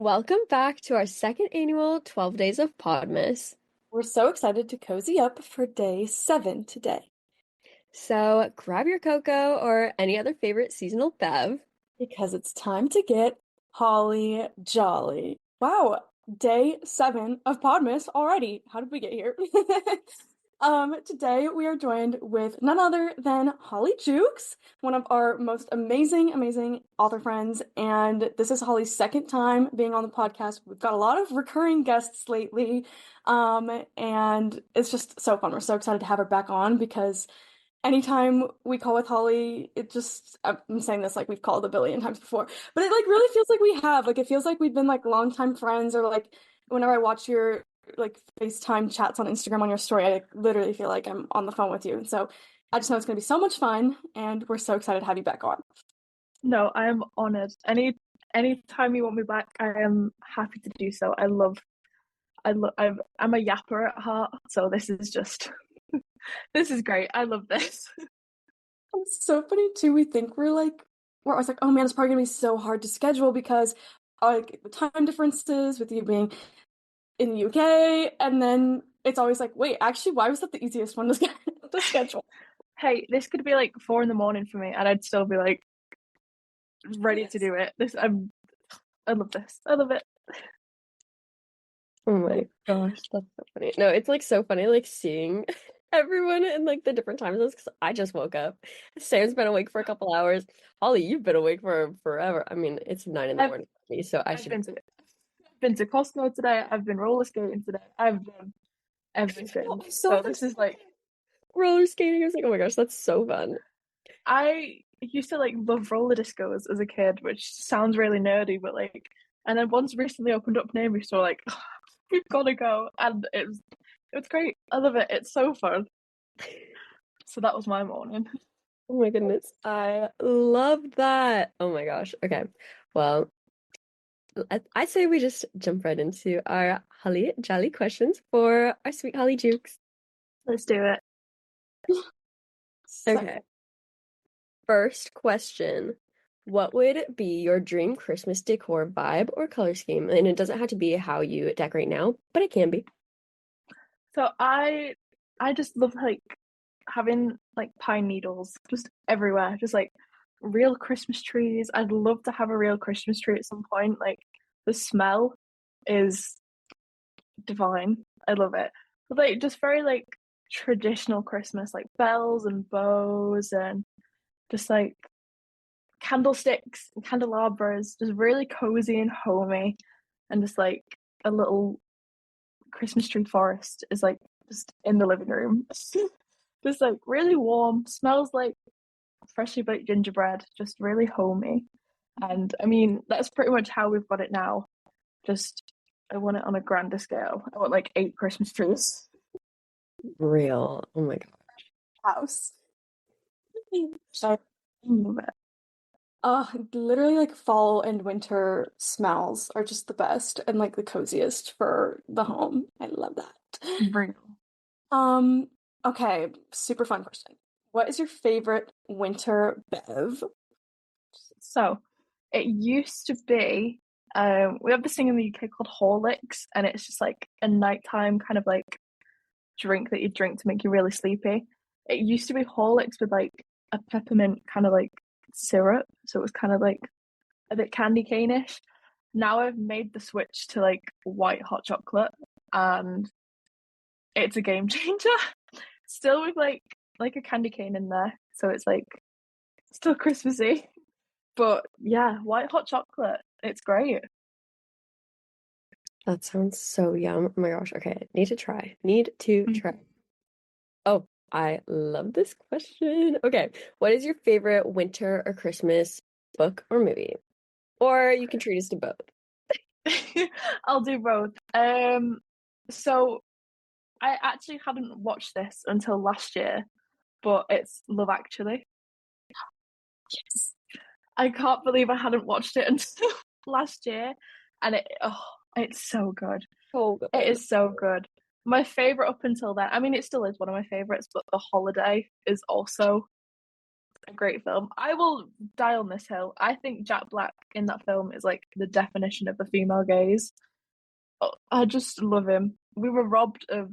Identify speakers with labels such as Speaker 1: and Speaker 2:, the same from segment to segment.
Speaker 1: Welcome back to our second annual 12 Days of Podmas.
Speaker 2: We're so excited to cozy up for day 7 today
Speaker 1: So grab your cocoa or any other favorite seasonal bev.
Speaker 2: because it's time to get Holly Jolly. Wow, day 7 of Podmas already. How did we get here? Today we are joined with none other than Holly Jukes, one of our most amazing author friends, and this is Holly's second time being on the podcast. We've got a lot of recurring guests lately, and it's just so fun. We're so excited to have her back on because anytime we call with Holly, it just, I'm saying this like we've called a billion times before, but it like really feels like we have. Like it feels like we've been like longtime friends, or like whenever I watch your like FaceTime chats on Instagram on your story, I like, literally feel like I'm on the phone with you. And so I just know it's gonna be so much fun, and we're so excited to have you back on.
Speaker 3: No, I am honored. Anytime you want me back, I am happy to do so. I'm a yapper at heart, so this is just this is great. I love this.
Speaker 2: It's so funny too. We're always like, oh man, it's probably gonna be so hard to schedule because like the time differences with you being in the UK, and then it's always like, wait, actually, why was that the easiest one to to schedule?
Speaker 3: Hey, this could be like 4 a.m. for me, and I'd still be like ready to do it. I love this. I love it.
Speaker 1: Oh my gosh, that's so funny. No, it's like so funny like seeing everyone in like the different time zones because I just woke up. Sam's been awake for a couple hours. Holly, you've been awake for forever. I mean, it's 9 in the
Speaker 3: I've
Speaker 1: morning for me, so I
Speaker 3: I've
Speaker 1: should.
Speaker 3: been to Costco today. I've been roller skating today. I've done
Speaker 1: Oh,
Speaker 3: everything.
Speaker 1: I saw
Speaker 3: So
Speaker 1: them
Speaker 3: this is like
Speaker 1: roller skating. I was like, oh my gosh, that's so fun.
Speaker 3: I used to like love roller discos as a kid, which sounds really nerdy, but like, and then once recently opened up near me, so like, we've got to go, and it's great. I love it. It's so fun. So that was my morning.
Speaker 1: Oh my goodness. I love that. Oh my gosh. Okay. Well, I say we just jump right into our Holly Jolly questions for our sweet Holly Jukes.
Speaker 3: Let's do it.
Speaker 2: So
Speaker 1: Okay. First question. What would be your dream Christmas decor vibe or color scheme? And it doesn't have to be how you decorate now, but it can be.
Speaker 3: So I just love like having like pine needles just everywhere, just like real Christmas trees. I'd love to have a real Christmas tree at some point. Like the smell is divine. I love it. But like just very like traditional Christmas, like bells and bows and just like candlesticks and candelabras, just really cozy and homey, and just like a little Christmas tree forest is like just in the living room. Just like really warm, smells like freshly baked gingerbread, just really homey. And I mean, that's pretty much how we've got it now. Just I want it on a grander scale. I want like 8 Christmas trees.
Speaker 1: Real. Oh my God.
Speaker 2: house.
Speaker 3: So I love it.
Speaker 2: Literally like fall and winter smells are just the best and like the coziest for the home. I love that.
Speaker 3: Real.
Speaker 2: Um, okay, super fun question. What is your favorite winter bev?
Speaker 3: So it used to be we have this thing in the UK called Horlicks, and it's just like a nighttime kind of like drink that you drink to make you really sleepy. It used to be Horlicks with like a peppermint kind of like syrup, so it was kind of like a bit candy cane-ish. Now I've made the switch to like white hot chocolate, and it's a game changer. Still with like a candy cane in there, so it's like still Christmassy. But yeah, white hot chocolate, it's great.
Speaker 1: That sounds so yum. Oh my gosh. Okay. Need to try. Need to try. Oh, I love this question. Okay. What is your favorite winter or Christmas book or movie? Or you can treat us to both.
Speaker 3: I'll do both. So I actually hadn't watched this until last year, but it's Love Actually.
Speaker 2: Yes.
Speaker 3: I can't believe I hadn't watched it until last year, and it's so good.
Speaker 1: Oh,
Speaker 3: It
Speaker 1: good.
Speaker 3: is so good. My favorite up until then, I mean, it still is one of my favorites, but The Holiday is also a great film. I will die on this hill. I think Jack Black in that film is like the definition of the female gaze. Oh, I just love him. We were robbed of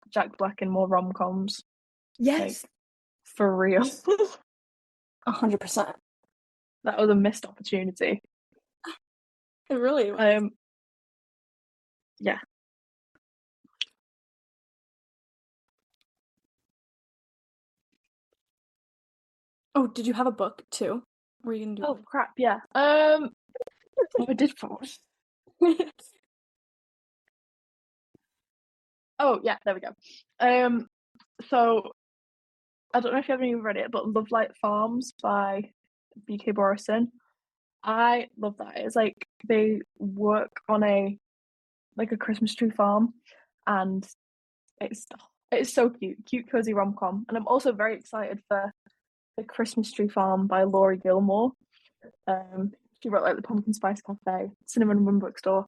Speaker 3: Jack Black in more rom-coms. Like,
Speaker 1: Yes.
Speaker 3: for real.
Speaker 2: 100%.
Speaker 3: That was a missed opportunity.
Speaker 2: It really was.
Speaker 3: Yeah.
Speaker 2: Oh, did you have a book too? Were you gonna do
Speaker 3: Oh
Speaker 2: one?
Speaker 3: crap, yeah. Oh, I did for Oh yeah, there we go. So I don't know if you haven't even read it, but Love Light Farms by B.K. Borison. I love that. It's like they work on a Christmas tree farm, and it's so cute cozy rom com. And I'm also very excited for The Christmas Tree Farm by Laurie Gilmore. She wrote like The Pumpkin Spice Cafe, Cinnamon Run Bookstore.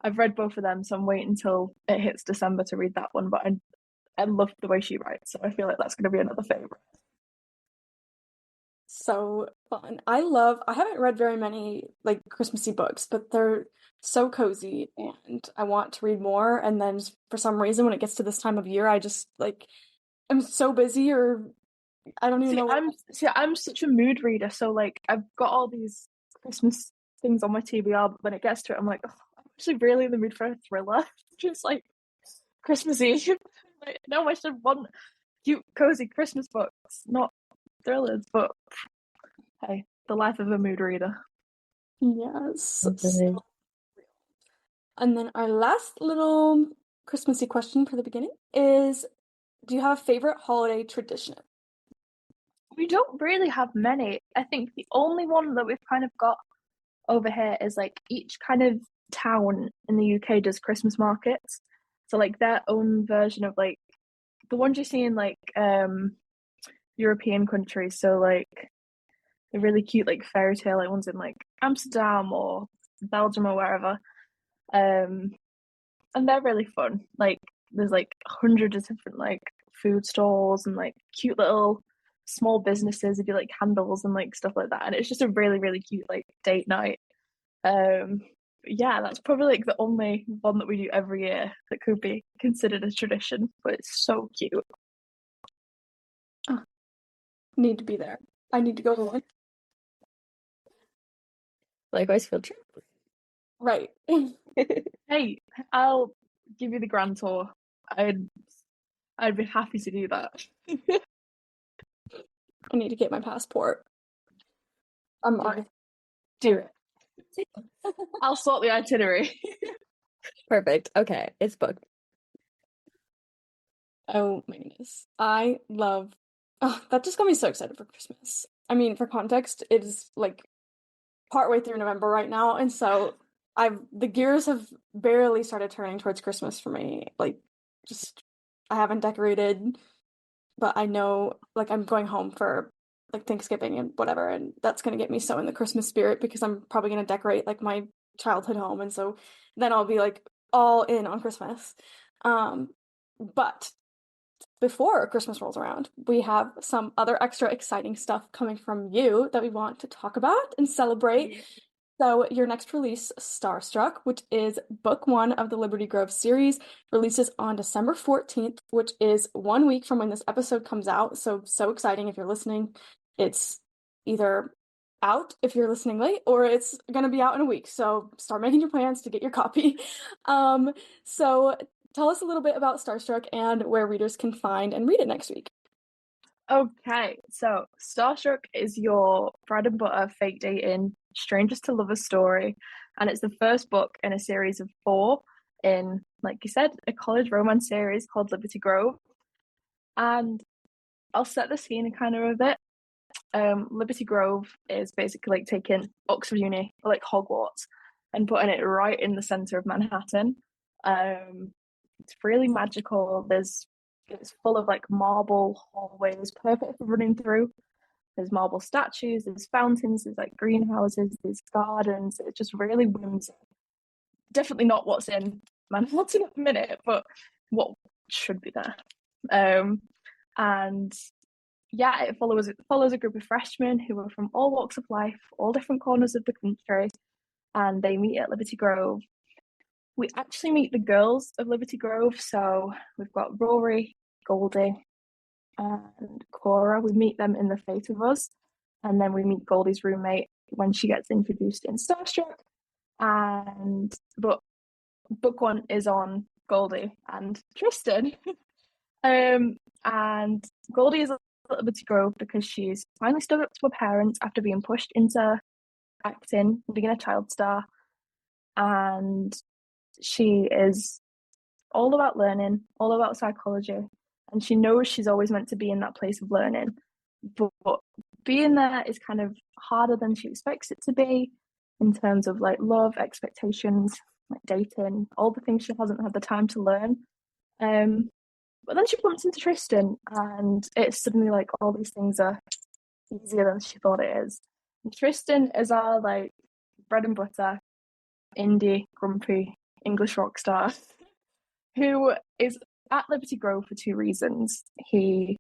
Speaker 3: I've read both of them, so I'm waiting until it hits December to read that one. But I love the way she writes, so I feel like that's going to be another favorite.
Speaker 2: So fun. I haven't read very many like Christmassy books, but they're so cozy and I want to read more. And then for some reason, when it gets to this time of year, I just like I'm so busy or I don't even know what.
Speaker 3: I'm such a mood reader, so like I've got all these Christmas things on my TBR, but when it gets to it, I'm like, oh, I'm actually really in the mood for a thriller, just like Christmas Eve. Like, no, I should want cute, cozy Christmas books, not thrillers. But hey, the life of a mood reader.
Speaker 2: Yes.
Speaker 1: Okay.
Speaker 2: And then our last little Christmassy question for the beginning is, do you have a favorite holiday tradition?
Speaker 3: We don't really have many. I think the only one that we've kind of got over here is like each kind of town in the UK does Christmas markets. So like their own version of like the ones you see in like European countries. So like the really cute like fairy tale like ones in like Amsterdam or Belgium or wherever. Um and they're really fun. Like there's like hundreds of different like food stalls and like cute little small businesses who do like candles and like stuff like that. And it's just a really, really cute like date night. Um, yeah, that's probably like the only one that we do every year that could be considered a tradition, but it's so cute.
Speaker 2: Oh, need to be there. I need to go to one.
Speaker 1: Likewise, field trip.
Speaker 2: Right.
Speaker 3: Hey, I'll give you the grand tour. I'd be happy to do that.
Speaker 2: I need to get my passport. I'm already.
Speaker 3: Do it. I'll sort the itinerary.
Speaker 1: Perfect. Okay, it's booked.
Speaker 2: Oh my goodness. I love. Oh, that just got me so excited for Christmas. I mean, for context, it is like partway through November right now, and so the gears have barely started turning towards Christmas for me. Like, just I haven't decorated, but I know like I'm going home for like Thanksgiving and whatever, and that's gonna get me so in the Christmas spirit because I'm probably gonna decorate like my childhood home, and so then I'll be like all in on Christmas. But before Christmas rolls around, we have some other extra exciting stuff coming from you that we want to talk about and celebrate. So, your next release, Starstruck, which is book one of the Liberty Grove series, releases on December 14th, which is 1 week from when this episode comes out. So exciting if you're listening. It's either out if you're listening late, or it's going to be out in a week. So, start making your plans to get your copy. So, tell us a little bit about Starstruck and where readers can find and read it next week.
Speaker 3: Okay, so Starstruck is your bread and butter fake dating, strangers to lovers story, and it's the first book in a series of four in, like you said, a college romance series called Liberty Grove. And I'll set the scene kind of a bit. Liberty Grove is basically like taking Oxford Uni or like Hogwarts and putting it right in the center of Manhattan. It's really magical. It's full of like marble hallways, perfect for running through. There's marble statues, there's fountains, there's like greenhouses, there's gardens. It's just really whimsy. Definitely not what's in Manhattan at the minute, but what should be there. And yeah, it follows a group of freshmen who are from all walks of life, all different corners of the country, and they meet at Liberty Grove. We actually meet the girls of Liberty Grove, so we've got Rory, Goldie, and Cora. We meet them in The Fate of Us, and then we meet Goldie's roommate when she gets introduced in Starstruck. And but book one is on Goldie and Tristan. And Goldie is at Liberty Grove because she's finally stood up to her parents after being pushed into acting and being a child star. And she is all about learning, all about psychology, and she knows she's always meant to be in that place of learning. But being there is kind of harder than she expects it to be in terms of like love, expectations, like dating, all the things she hasn't had the time to learn. But then she bumps into Tristan, and it's suddenly like all these things are easier than she thought it is. And Tristan is our like bread and butter, indie, grumpy English rock star who is at Liberty Grove for two reasons. He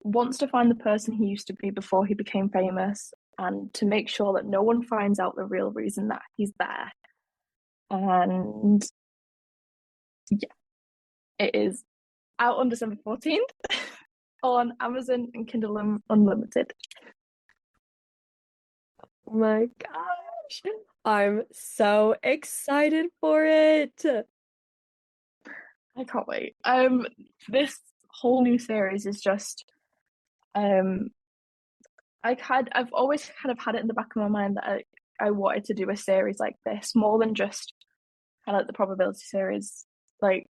Speaker 3: wants to find the person he used to be before he became famous, and to make sure that no one finds out the real reason that he's there. And yeah, it is out on December 14th on Amazon and Kindle Unlimited.
Speaker 1: Oh my gosh. I'm so excited for it.
Speaker 3: I can't wait. This whole new series is just I've always kind of had it in the back of my mind that I wanted to do a series like this more than just kind of like the probability series, like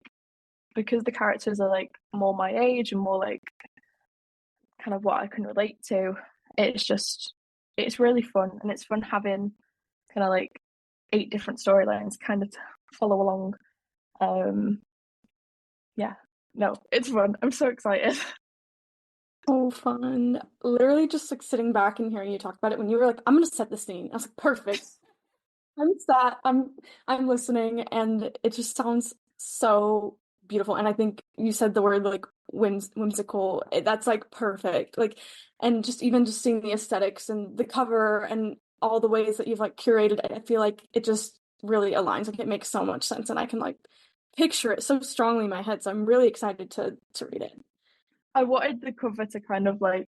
Speaker 3: because the characters are like more my age and more like kind of what I can relate to. It's really fun, and it's fun having kind of like 8 different storylines kind of to follow along. Yeah, no, it's fun. I'm so excited.
Speaker 2: Oh, fun. Literally just like sitting back and hearing you talk about it when you were like, I'm gonna set the scene. I was like, perfect. I'm sat, I'm listening, and it just sounds so beautiful. And I think you said the word like whimsical. That's like perfect. Like, and just even just seeing the aesthetics and the cover and all the ways that you've like curated it, I feel like it just really aligns. Like it makes so much sense, and I can like picture it so strongly in my head. So I'm really excited to read it.
Speaker 3: I wanted the cover to kind of like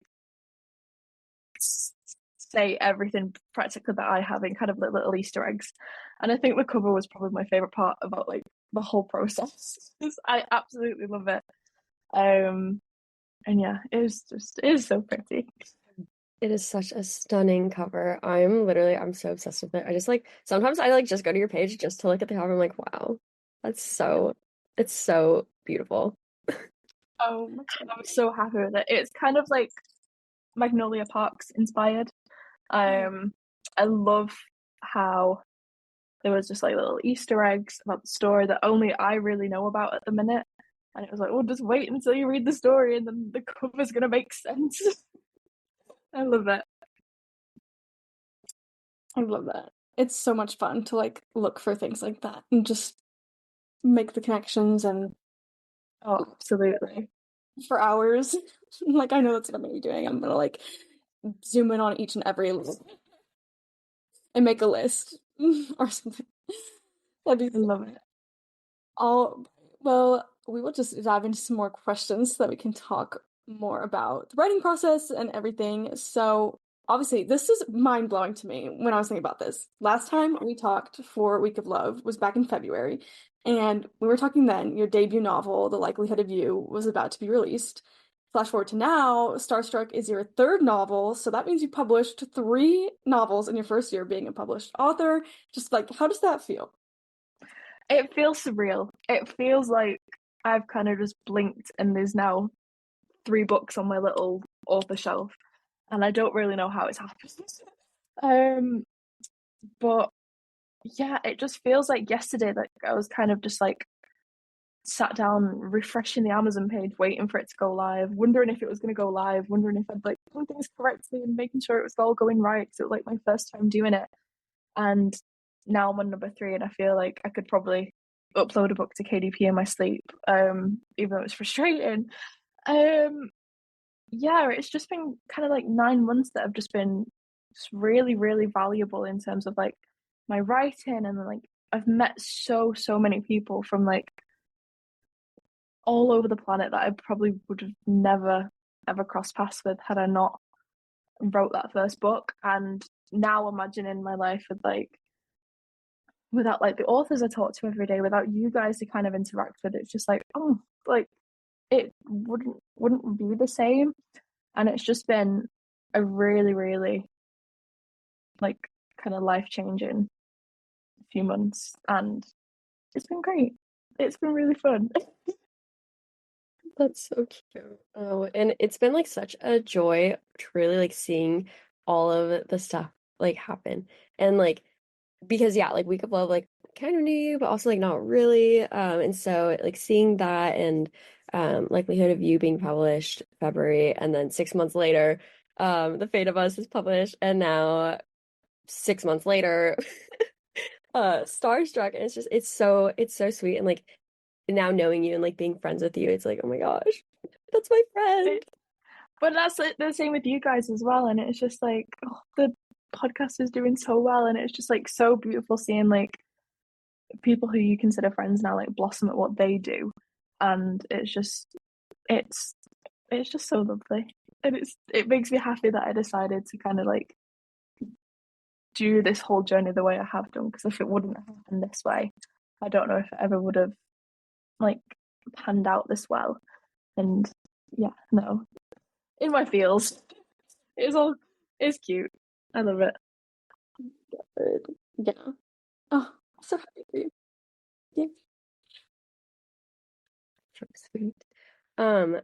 Speaker 3: say everything practically that I have in kind of little Easter eggs. And I think the cover was probably my favorite part about like the whole process. I absolutely love it. And yeah, it is so pretty.
Speaker 1: It is such a stunning cover. I'm so obsessed with it. I just like sometimes I like just go to your page just to look at the cover. I'm like, wow, it's so beautiful.
Speaker 3: Oh my God, I'm so happy with it. It's kind of like Magnolia Parks inspired. I love how there was just like little Easter eggs about the story that only I really know about at the minute. And it was like, oh, just wait until you read the story and then the cover's gonna make sense. I love it.
Speaker 2: I love that. It's so much fun to like look for things like that and just make the connections and
Speaker 3: Oh, absolutely.
Speaker 2: for hours. Like I know that's what I'm gonna be doing. I'm gonna like zoom in on each and every and make a list or something. That'd
Speaker 3: I
Speaker 2: be
Speaker 3: love it.
Speaker 2: all well, we will just dive into some more questions so that we can talk more about the writing process and everything. So obviously this is mind-blowing to me when I was thinking about this. Last time we talked for Week of Love was back in February, and we were talking then your debut novel, The Likelihood of You, was about to be released. Flash forward to now, Starstruck is your third novel, so that means you published 3 novels in your first year being a published author. Just like, how does that feel?
Speaker 3: It feels surreal. It feels like I've kind of just blinked and there's now 3 books on my little author shelf, and I don't really know how it's happened. Um, but yeah, it just feels like yesterday that I was kind of just like sat down, refreshing the Amazon page, waiting for it to go live, wondering if it was going to go live, wondering if I'd like done things correctly and making sure it was all going right. Because it was like my first time doing it. And now I'm on number 3, and I feel like I could probably upload a book to KDP in my sleep, even though it's frustrating. Um, yeah, it's just been kind of like 9 months that have just been just really, really valuable in terms of like my writing, and like I've met so many people from like all over the planet that I probably would have never ever crossed paths with had I not wrote that first book. And now imagining my life with like without like the authors I talk to every day, without you guys to kind of interact with, it's just like, oh, like it wouldn't be the same. And it's just been a really, really like kind of life changing few months, and it's been great. It's been really fun.
Speaker 1: That's so cute. Oh, and it's been like such a joy to really like seeing all of the stuff like happen. And like because yeah, like Week of Love like kind of knew you, but also like not really. And so like seeing that and likelihood of you being published February and then 6 months later, The Fate of Us is published and now 6 months later, Starstruck, and it's so sweet and like now knowing you and like being friends with you, it's like, oh my gosh, that's my friend.
Speaker 3: It, but that's like the same with you guys as well, and it's just like, oh, the podcast is doing so well, and it's just like so beautiful seeing like people who you consider friends now like blossom at what they do, and it's it's just so lovely, and it makes me happy that I decided to kind of like do this whole journey the way I have done, because if it wouldn't have happened this way, I don't know if it ever would have like panned out this well. And yeah, no, in my feels, it's all it's cute. I love it.
Speaker 1: Yeah. Oh, so happy for you. Yeah. So sweet.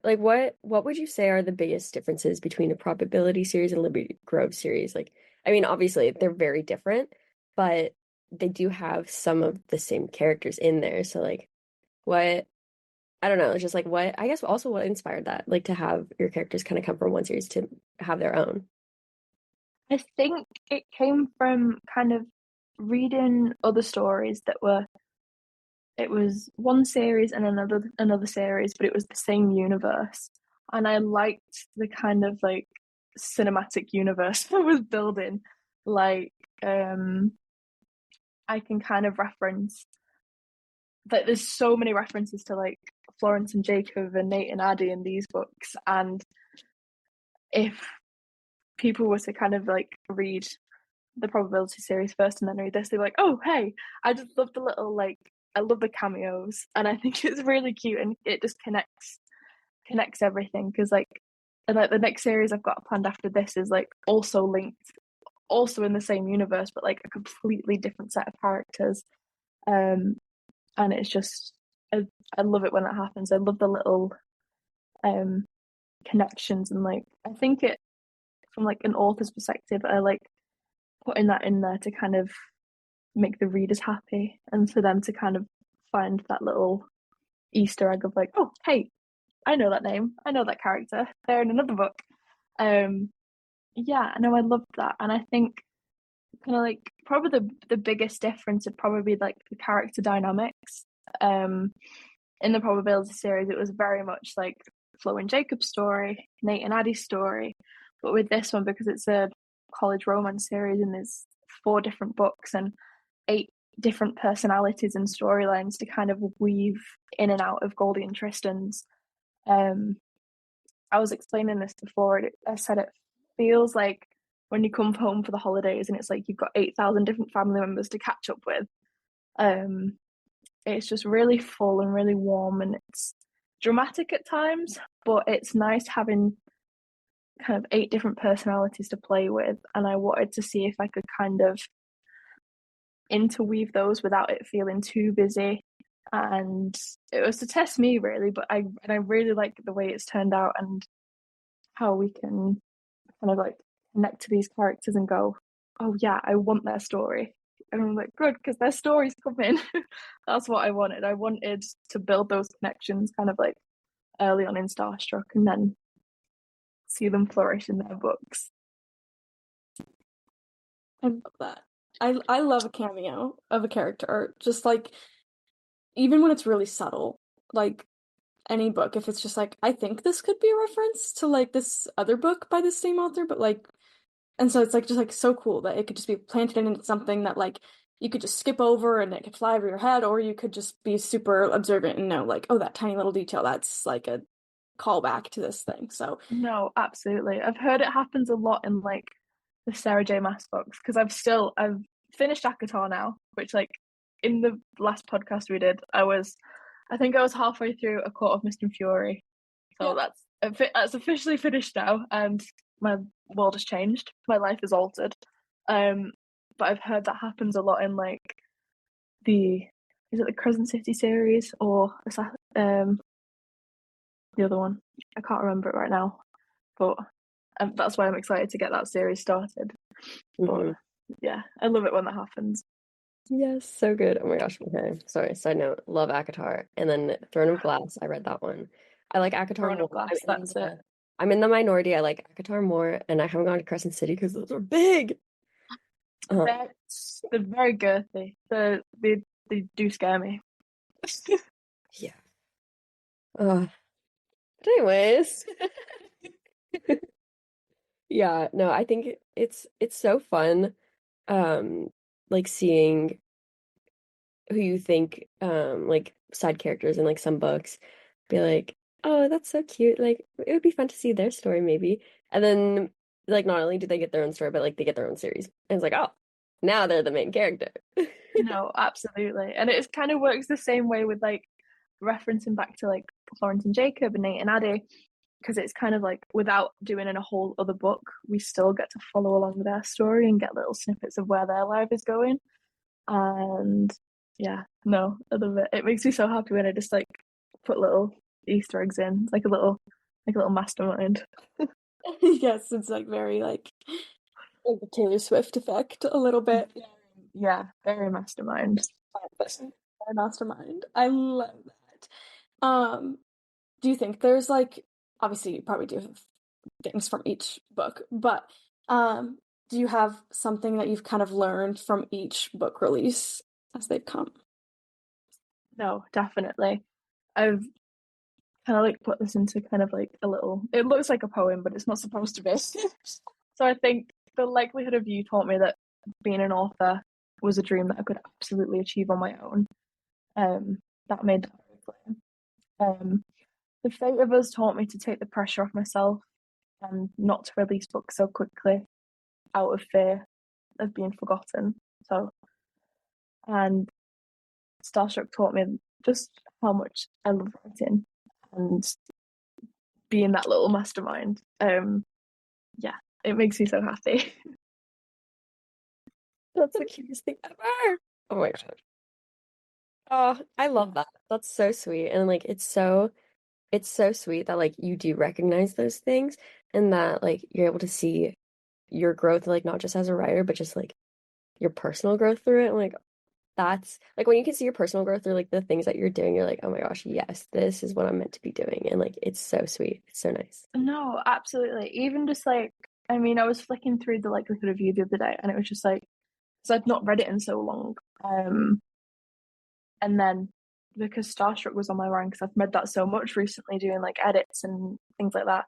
Speaker 1: Like what would you say are the biggest differences between a probability series and Liberty Grove series? Like, I mean, obviously they're very different, but they do have some of the same characters in there. So like what I don't know, it's just like what I guess also what inspired that, like to have your characters kind of come from one series to have their own.
Speaker 3: I think it came from kind of reading other stories that were it was one series and another series, but it was the same universe. And I liked the kind of like cinematic universe that was building. Like um I can kind of reference that there's so many references to like Florence and Jacob and Nate and Addie in these books. And if people were to kind of like read the probability series first and then read this, they're like, oh hey, I just love the little like I love the cameos, and I think it's really cute, and it just connects everything, because like and like the next series I've got planned after this is like also linked, also in the same universe, but like a completely different set of characters. Um and it's just I love it when that happens. I love the little um connections, and like I think it from like an author's perspective, I like putting that in there to kind of make the readers happy, and for them to kind of find that little Easter egg of like, oh hey, I know that name, I know that character, they're in another book. Um yeah, no, I loved that. And I think kind of like probably the biggest difference would probably be like the character dynamics. In the probability series, it was very much like Flo and Jacob's story, Nate and Addie's story. But with this one, because it's a college romance series and there's 4 different books and 8 different personalities and storylines to kind of weave in and out of Goldie and Tristan's. Um, I was explaining this before. I said it feels like when you come home for the holidays and it's like you've got 8,000 different family members to catch up with. Um, it's just really full and really warm, and it's dramatic at times, but it's nice having kind of 8 different personalities to play with. And I wanted to see if I could kind of interweave those without it feeling too busy. And it was to test me really, but I really like the way it's turned out, and how we can kind of like connect to these characters and go, oh yeah, I want their story. And I'm like, good, because their stories come in. That's what I wanted. I wanted to build those connections kind of like early on in Starstruck, and then see them flourish in their books.
Speaker 2: I love that. I love a cameo of a character, just like even when it's really subtle. Like any book if it's just like, I think this could be a reference to like this other book by the same author, but like, and so it's like just like so cool that it could just be planted into something that like you could just skip over and it could fly over your head, or you could just be super observant and know like, oh, that tiny little detail, that's like a callback to this thing. So
Speaker 3: No, absolutely. I've heard it happens a lot in like the Sarah J. Maas books because I've finished Akatar now, which like in the last podcast we did, I think I was halfway through A Court of Mist and Fury. So
Speaker 2: yeah.
Speaker 3: that's officially finished now, and my world has changed. My life is altered. Um, but I've heard that happens a lot in like the is it the Crescent City series or the other one? I can't remember it right now, but that's why I'm excited to get that series started. But
Speaker 1: Hmm.
Speaker 3: yeah, I love it when that happens.
Speaker 1: Yes, so good. Oh my gosh. Okay. Sorry, side note, love ACOTAR. And then Throne of Glass, I read that one. I like ACOTAR
Speaker 3: Throne of
Speaker 1: more.
Speaker 3: Glass, that's it.
Speaker 1: I'm in the minority. I like ACOTAR more, and I haven't gone to Crescent City because those are big. Uh,
Speaker 3: They're very girthy. They do scare me.
Speaker 1: yeah. But anyways, yeah, no, I think it's so fun, um, like seeing who you think like side characters in like some books be like, oh, that's so cute. Like it would be fun to see their story maybe. And then like not only do they get their own story, but like they get their own series. And it's like, oh, now they're the main character.
Speaker 3: No, absolutely. And it kind of works the same way with like referencing back to like Florence and Jacob and Nate and Addie, because it's kind of like without doing in a whole other book, we still get to follow along with their story and get little snippets of where their life is going. And yeah, no, I love it. It makes me so happy when I just like put little Easter eggs in. It's like a little mastermind.
Speaker 2: yes, it's like very like the Taylor Swift effect a little bit.
Speaker 3: Yeah, very mastermind.
Speaker 2: Very mastermind. I love that. Do you think there's like, obviously you probably do have things from each book, but do you have something that you've kind of learned from each book release as they've come?
Speaker 3: No, definitely. I've kind of like put this into kind of like a little, it looks like a poem, but it's not supposed to be. So I think the likelihood of you taught me that being an author was a dream that I could absolutely achieve on my own. That made that very clear. The fate of us taught me to take the pressure off myself and not to release books so quickly out of fear of being forgotten. So, and Starstruck taught me just how much I love writing and being that little mastermind. Yeah, it makes me so happy.
Speaker 1: That's the cutest thing ever. Oh my gosh. Oh, I love that. That's so sweet. And like it's so sweet that like you do recognize those things and that like you're able to see your growth like not just as a writer, but just like your personal growth through it. And like that's like when you can see your personal growth through like the things that you're doing, you're like, oh my gosh, yes, this is what I'm meant to be doing. And like it's so sweet. It's so nice.
Speaker 3: No, absolutely. Even just like, I mean, I was flicking through the likelihood of you the other day, and it was just like, because I'd not read it in so long. And then because Starstruck was on my mind, because I've read that so much recently, doing like edits and things like that.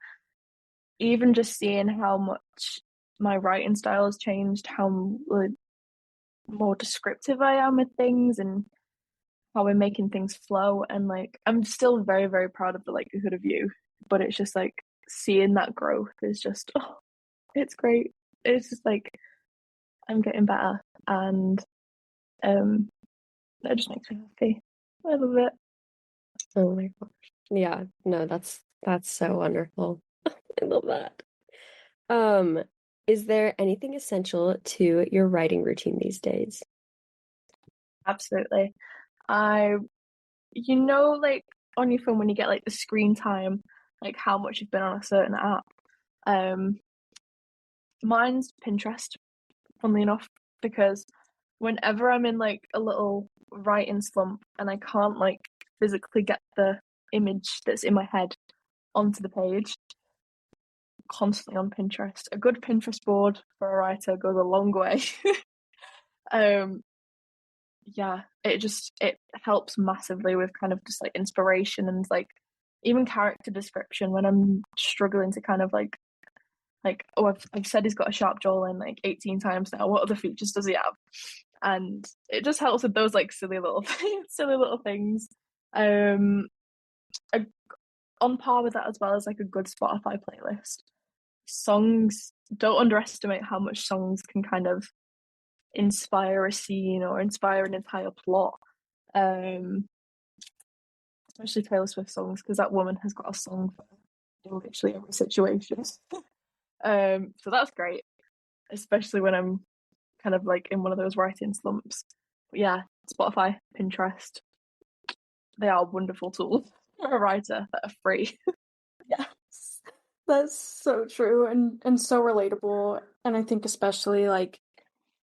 Speaker 3: Even just seeing how much my writing style has changed, how like, more descriptive I am with things, and how we're making things flow. And like, I'm still very, very proud of the likelihood of you, but it's just like seeing that growth is just, oh, it's great. It's just like I'm getting better, and um, that just makes me happy. I love it.
Speaker 1: Oh my gosh. Yeah, no, that's so wonderful. I love that. Um, is there anything essential to your writing routine these days?
Speaker 3: Absolutely. I, like on your phone when you get like the screen time, like how much you've been on a certain app. Um, Mine's Pinterest, funnily enough, because whenever I'm in like a little writing slump and I can't like physically get the image that's in my head onto the page, constantly on Pinterest. A good Pinterest board for a writer goes a long way. um, yeah, it helps massively with kind of just like inspiration and like even character description when I'm struggling to kind of oh, I've said he's got a sharp jawline like 18 times now. What other features does he have? And it just helps with those like silly little silly little things. Um, on par with that as well as like a good Spotify playlist. Songs, don't underestimate how much songs can kind of inspire a scene or inspire an entire plot. Especially Taylor Swift songs, because that woman has got a song for literally every situation. So that's great, especially when I'm kind of like in one of those writing slumps. But yeah, Spotify, Pinterest, they are wonderful tools for a writer that are free.
Speaker 2: Yes. That's so true and so relatable. And I think especially like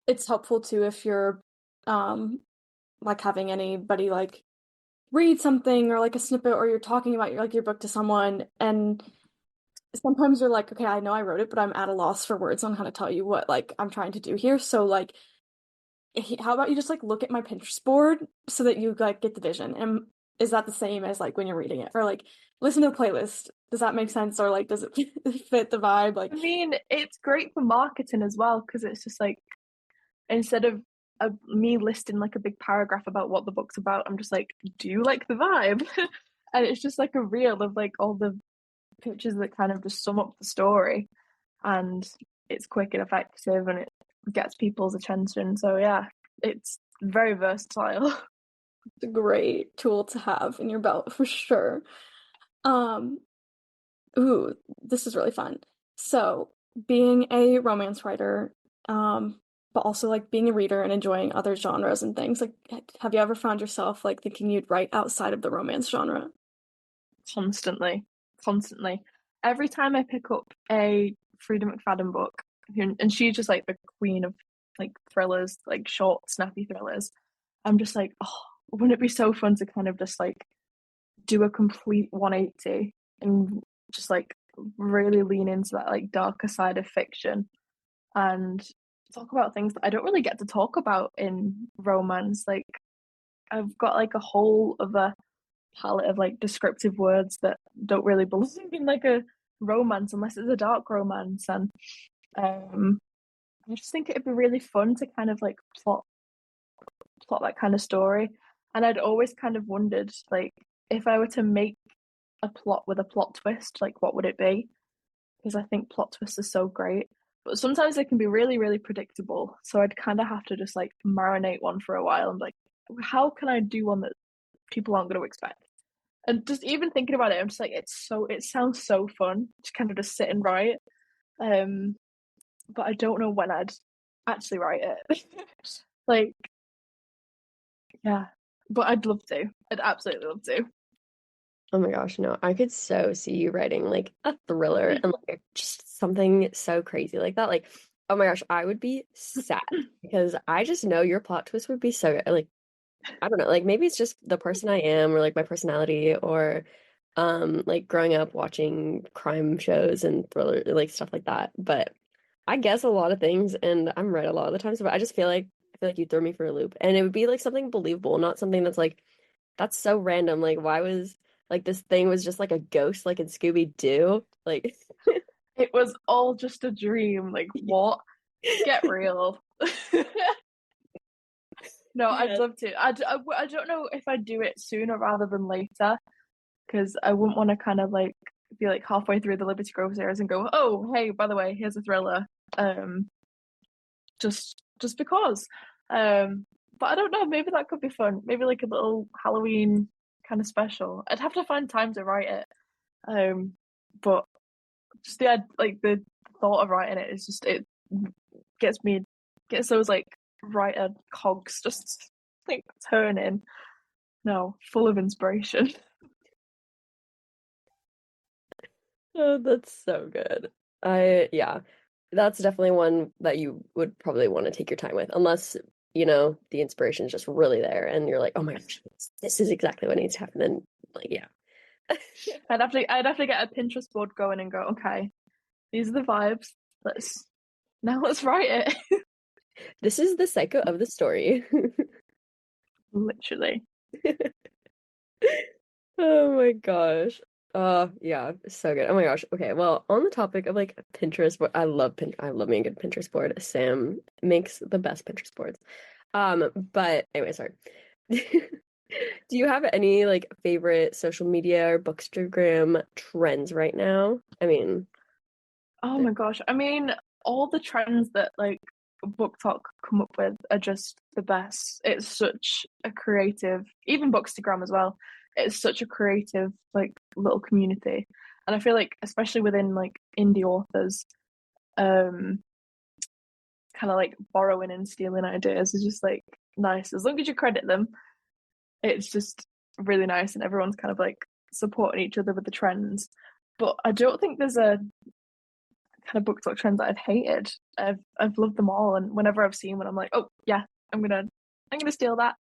Speaker 2: it's helpful too if you're like having anybody like read something or like a snippet or you're talking about your book to someone and sometimes you're like, okay, I know I wrote it, but I'm at a loss for words on how to tell you what like I'm trying to do here. So like how about you just like look at my Pinterest board so that you like get the vision? And is that the same as like when you're reading it? Or like listen to the playlist. Does that make sense? Or like does it fit the vibe? Like
Speaker 3: I mean, it's great for marketing as well because it's just like instead of me listing like a big paragraph about what the book's about, I'm just like, do you like the vibe? And it's just like a reel of like all the pictures that kind of just sum up the story, and it's quick and effective, and it gets people's attention. So yeah, it's very versatile.
Speaker 2: it's a great tool to have in your belt for sure. Um, ooh, this is really fun. So being a romance writer, but also like being a reader and enjoying other genres and things, like have you ever found yourself like thinking you'd write outside of the romance genre?
Speaker 3: Constantly, constantly. Every time I pick up a Frida McFadden book, and she's just like the queen of like thrillers, like short, snappy thrillers, I'm just like, oh, wouldn't it be so fun to kind of just like do a complete 180 and just like really lean into that like darker side of fiction and talk about things that I don't really get to talk about in romance. Like I've got like a whole other palette of like descriptive words that don't really belong in like a romance unless it's a dark romance. And um I just think it'd be really fun to kind of like plot that kind of story. And I'd always kind of wondered like if I were to make a plot with a plot twist, like what would it be? Because I think plot twists are so great. But sometimes they can be really, really predictable. So I'd kind of have to just like marinate one for a while and like, how can I do one that people aren't going to expect? And just even thinking about it, I'm just like, it sounds so fun to kind of just sit and write. Um, but I don't know when I'd actually write it. Like, yeah, but I'd love to. I'd absolutely love to.
Speaker 1: Oh my gosh, no, I could so see you writing like a thriller and like just something so crazy like that. Like, oh my gosh, I would be sad because I just know your plot twist would be so good. Like, I don't know, like maybe it's just the person I am or like my personality or like growing up watching crime shows and thriller like stuff like that. But I guess a lot of things and I'm right a lot of the times, but I feel like you throw me for a loop. And it would be like something believable, not something that's like that's so random. Like why was like this thing was just like a ghost like in Scooby-Doo? Like
Speaker 3: It was all just a dream. Like, what? Get real. No, I'd
Speaker 1: yeah.
Speaker 3: love to. I don't know if I'd do it sooner rather than later because I wouldn't want to kind of like be like halfway through the Liberty Grove series and go, oh, hey, by the way, here's a thriller. Um, just because. But I don't know. Maybe that could be fun. Maybe like a little Halloween kind of special. I'd have to find time to write it. But just the thought of writing it is just it gets me gets those like writer cogs just like turning. No, full of inspiration.
Speaker 1: Oh, that's so good. Yeah, that's definitely one that you would probably want to take your time with, unless, you know, the inspiration is just really there and you're like, oh my gosh, this is exactly what needs to happen. Then, like, yeah.
Speaker 3: I'd have to get a Pinterest board going and go, okay, these are the vibes. Let's write it.
Speaker 1: This is the psycho of the story.
Speaker 3: Literally.
Speaker 1: Oh my gosh. Yeah, so good. Oh my gosh. Okay, well, on the topic of like Pinterest, what I love I love me a good Pinterest board. Sam makes the best Pinterest boards. But anyway, sorry. Do you have any like favorite social media or bookstagram trends right now? I mean,
Speaker 3: Oh my gosh. I mean, all the trends that like Book Talk come up with are just the best. It's such a creative, even Bookstagram as well. It's such a creative like little community. And I feel like especially within like indie authors, um kind of like borrowing and stealing ideas is just like nice. As long as you credit them, it's just really nice and everyone's kind of like supporting each other with the trends. But I don't think there's a kind of book talk trends that I've hated. I've loved them all, and whenever I've seen one, I'm like, oh yeah, I'm gonna steal that.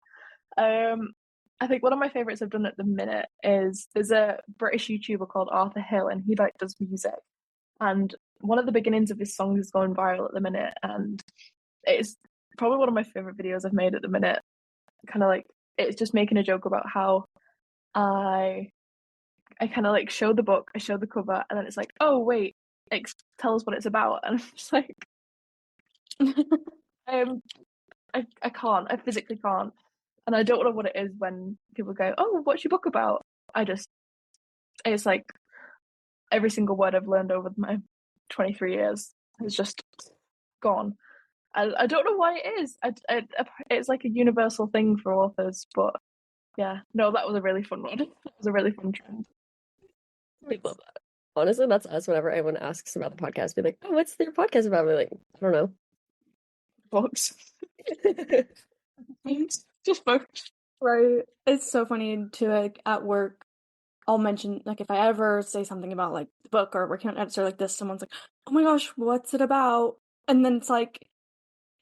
Speaker 3: I think one of my favorites I've done at the minute is there's a British YouTuber called Arthur Hill, and he like does music, and one of the beginnings of his songs is going viral at the minute, and it's probably one of my favorite videos I've made at the minute. Kind of like it's just making a joke about how I I kind of like show the book, I show the cover, and then it's like, oh wait, tell us what it's about, and I'm just like, um, I can't, I physically can't, and I don't know what it is when people go, oh, what's your book about? I just, it's like every single word I've learned over my 23 years is just gone. I don't know why it is. It's like a universal thing for authors, but yeah, no, that was a really fun one. That was a really fun trend.
Speaker 1: I love that. Honestly, that's us whenever anyone asks about the podcast. Be like, oh, what's their podcast about? We're like, I don't know.
Speaker 3: Books. Just books.
Speaker 2: Right. It's so funny to like at work. I'll mention like if I ever say something about like the book or working on editor like this, someone's like, "Oh my gosh, what's it about?" And then it's like,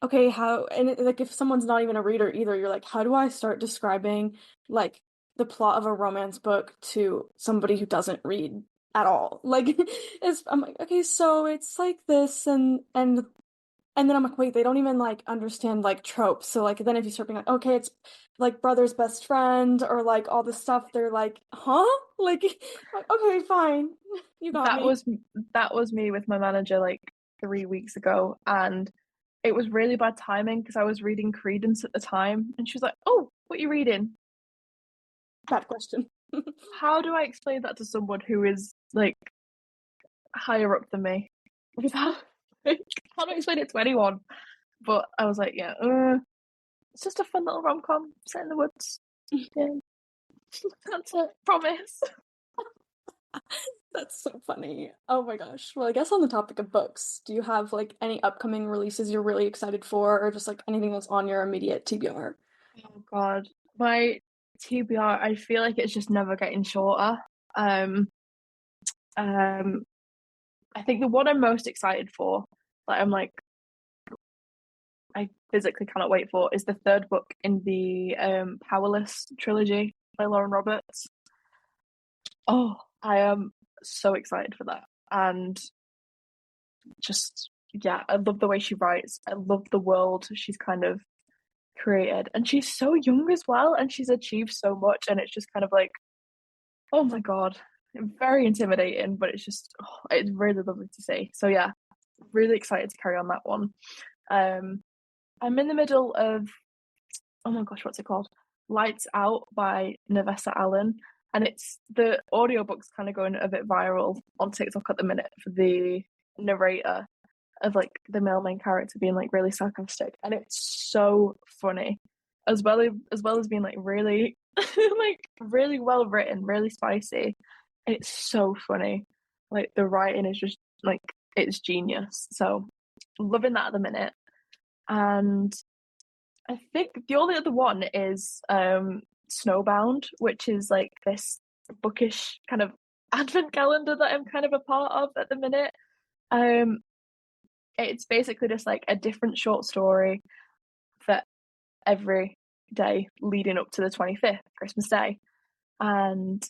Speaker 2: okay, how? And like if someone's not even a reader either, you're like, how do I start describing like the plot of a romance book to somebody who doesn't read at all? Like, I'm like, okay, so it's like this, and then I'm like, wait, they don't even like understand like tropes. So like then if you start being like, okay, it's like brother's best friend or like all this stuff, they're like, huh? Like, okay, fine. You got
Speaker 3: That
Speaker 2: me.
Speaker 3: was that was me with my manager like 3 weeks ago, and it was really bad timing because I was reading Credence at the time, and she was like, "Oh, what are you reading?"
Speaker 2: Bad question.
Speaker 3: How do I explain that to someone who is like higher up than me? Without like, how do I explain it to anyone? But I was like, yeah, it's just a fun little rom com set in the woods. Yeah, that's it. Promise.
Speaker 2: That's so funny. Oh my gosh. Well, I guess on the topic of books, do you have like any upcoming releases you're really excited for or just like anything that's on your immediate TBR?
Speaker 3: Oh God, my TBR. I feel like it's just never getting shorter. Um, um, I think the one I'm most excited for, that I'm like, I physically cannot wait for, is the third book in the Powerless trilogy by Lauren Roberts. Oh, I am so excited for that, and just yeah, I love the way she writes. I love the world she's kind of created, and she's so young as well, and she's achieved so much, and it's just kind of like, oh my god, very intimidating, but it's just it's really lovely to see. So yeah, really excited to carry on that one. Um, I'm in the middle of, oh my gosh, what's it called? Lights Out by Navessa Allen. And it's the audiobook's kind of going a bit viral on TikTok at the minute for the narrator of like the male main character being like really sarcastic. And it's so funny. As well as being like really like really well written, really spicy. It's so funny. Like the writing is just like it's genius. So loving that at the minute. And I think the only other one is Snowbound, which is like this bookish kind of advent calendar that I'm kind of a part of at the minute. Um, it's basically just like a different short story for every day leading up to the 25th, Christmas Day. And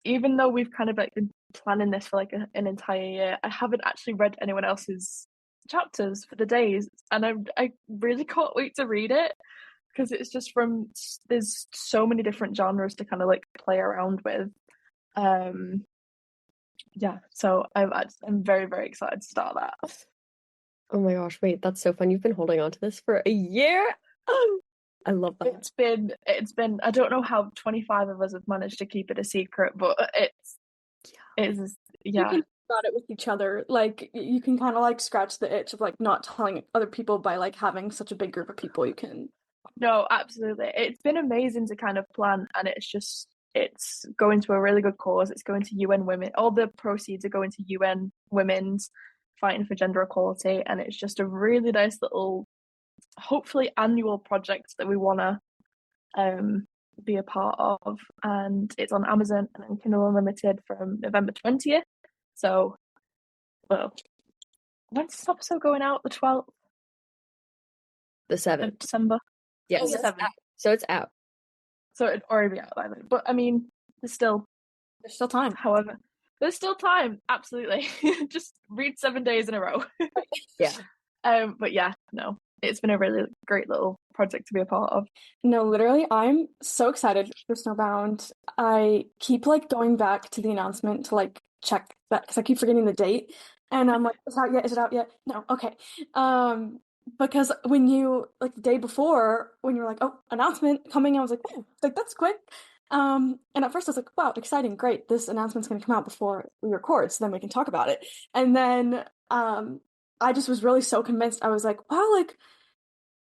Speaker 3: even though we've kind of like been planning this for like an entire year, I haven't actually read anyone else's chapters for the days, and I really can't wait to read it because it's just there's so many different genres to kind of like play around with. yeah, so I'm very, very excited to start that.
Speaker 1: Oh my gosh, wait, that's so fun. You've been holding on to this for a year? I love that.
Speaker 3: It's been I don't know how 25 of us have managed to keep it a secret, but it's
Speaker 2: You
Speaker 3: yeah.
Speaker 2: can talk about it with each other. Like you can kind of like scratch the itch of like not telling other people by like having such a big group of people you can.
Speaker 3: No, absolutely. It's been amazing to kind of plan, and it's going to a really good cause. It's going to UN Women. All the proceeds are going to UN Women's fighting for gender equality, and it's just a really nice little, hopefully annual project that we want to um be a part of. And it's on Amazon and on Kindle Unlimited from November 20th. So, well, when's this episode going out? The 12th
Speaker 1: The
Speaker 3: of
Speaker 1: 7th.
Speaker 3: December.
Speaker 1: Yes.
Speaker 3: Oh, the 7th.
Speaker 1: So it's out.
Speaker 3: So it'd already be out by then. But I mean, there's still
Speaker 2: There's still time.
Speaker 3: However, there's still time. Absolutely. Just read 7 days in a row.
Speaker 1: Yeah.
Speaker 3: But yeah, no, it's been a really great little project to be a part of.
Speaker 2: No, literally, I'm so excited for Snowbound. I keep like going back to the announcement to like check that because I keep forgetting the date. And I'm like, is it out yet? Is it out yet? No, okay. Because when you like the day before, when you're like, oh, announcement coming, I was like, oh, like that's quick. And at first I was like, wow, exciting, great. This announcement's gonna come out before we record, so then we can talk about it. And then I just was really so convinced. I was like, wow, like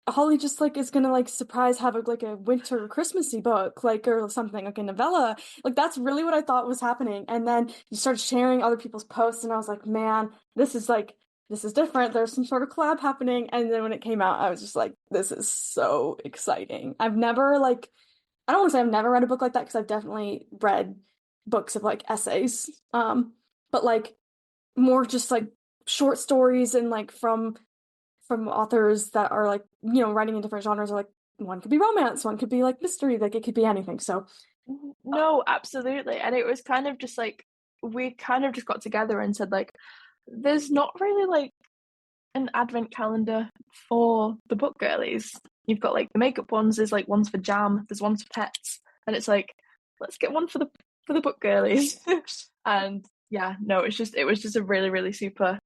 Speaker 2: Holly just like is gonna like surprise have like a winter Christmassy book like or something like a novella like that's really what I thought was happening, and then you started sharing other people's posts and I was like, man, this is different, there's some sort of collab happening. And then when it came out I was just like, this is so exciting. I've never like I don't want to say I've never read a book like that because I've definitely read books of like essays, but like more just like short stories and like from authors that are like, you know, writing in different genres, or like one could be romance, one could be like mystery, like it could be anything. So
Speaker 3: No, absolutely. And it was kind of just like, we kind of just got together and said, like, there's not really like an advent calendar for the book girlies. You've got like the makeup ones, there's like ones for jam, there's ones for pets, and it's like, let's get one for the book girlies. And yeah, no, it was just a really, really super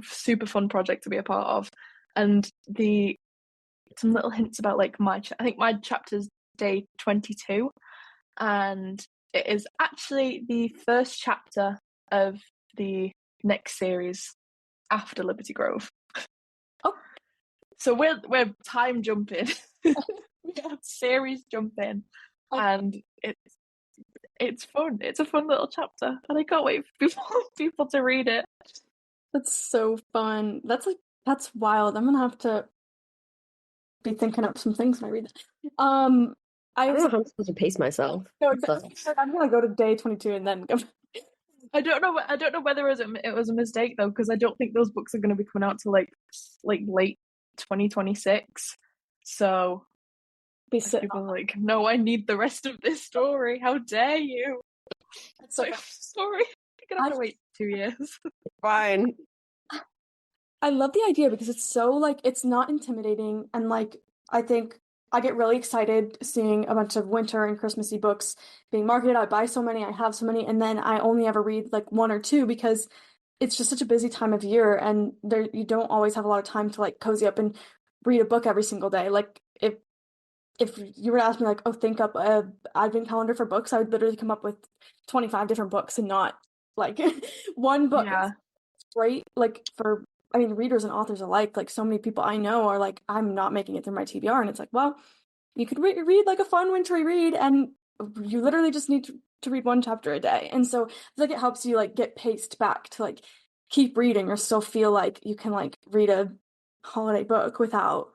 Speaker 3: super fun project to be a part of. And the some little hints about like I think my chapter's day 22, and it is actually the first chapter of the next series after Liberty Grove.
Speaker 2: oh,
Speaker 3: So we're time jumping. Yeah, series jumping. And it's fun. It's a fun little chapter, and I can't wait for people to read it.
Speaker 2: that's so fun. That's like that's wild. I'm gonna have to be thinking up some things when I read that.
Speaker 1: I
Speaker 2: I
Speaker 1: don't
Speaker 2: was
Speaker 1: know how I'm supposed to pace myself.
Speaker 2: no,
Speaker 1: So,
Speaker 2: I'm gonna go to day 22 and then go.
Speaker 3: I don't know. I don't know whether it was a mistake though, because I don't think those books are going to be coming out till like late 2026. So
Speaker 2: Be
Speaker 3: if
Speaker 2: sitting
Speaker 3: people
Speaker 2: on.
Speaker 3: are like, no, I need the rest of this story. How dare you?
Speaker 2: It's
Speaker 3: So
Speaker 2: so
Speaker 3: sorry, you're gonna have
Speaker 2: I
Speaker 3: to wait 2 years.
Speaker 1: fine.
Speaker 2: I love the idea because it's so like it's not intimidating, and like I think I get really excited seeing a bunch of winter and Christmassy books being marketed. I buy so many, I have so many, and then I only ever read like one or two because it's just such a busy time of year and there you don't always have a lot of time to like cozy up and read a book every single day. Like if you were to ask me like, oh, think up a advent calendar for books, I would literally come up with 25 different books and not like one book.
Speaker 3: Yeah.
Speaker 2: It's great like for I mean readers and authors alike. Like so many people I know are like, I'm not making it through my TBR, and it's like, well, you could read like a fun wintry read, and you literally just need to read one chapter a day. And so it's like it helps you like get paced back to like keep reading or still feel like you can like read a holiday book without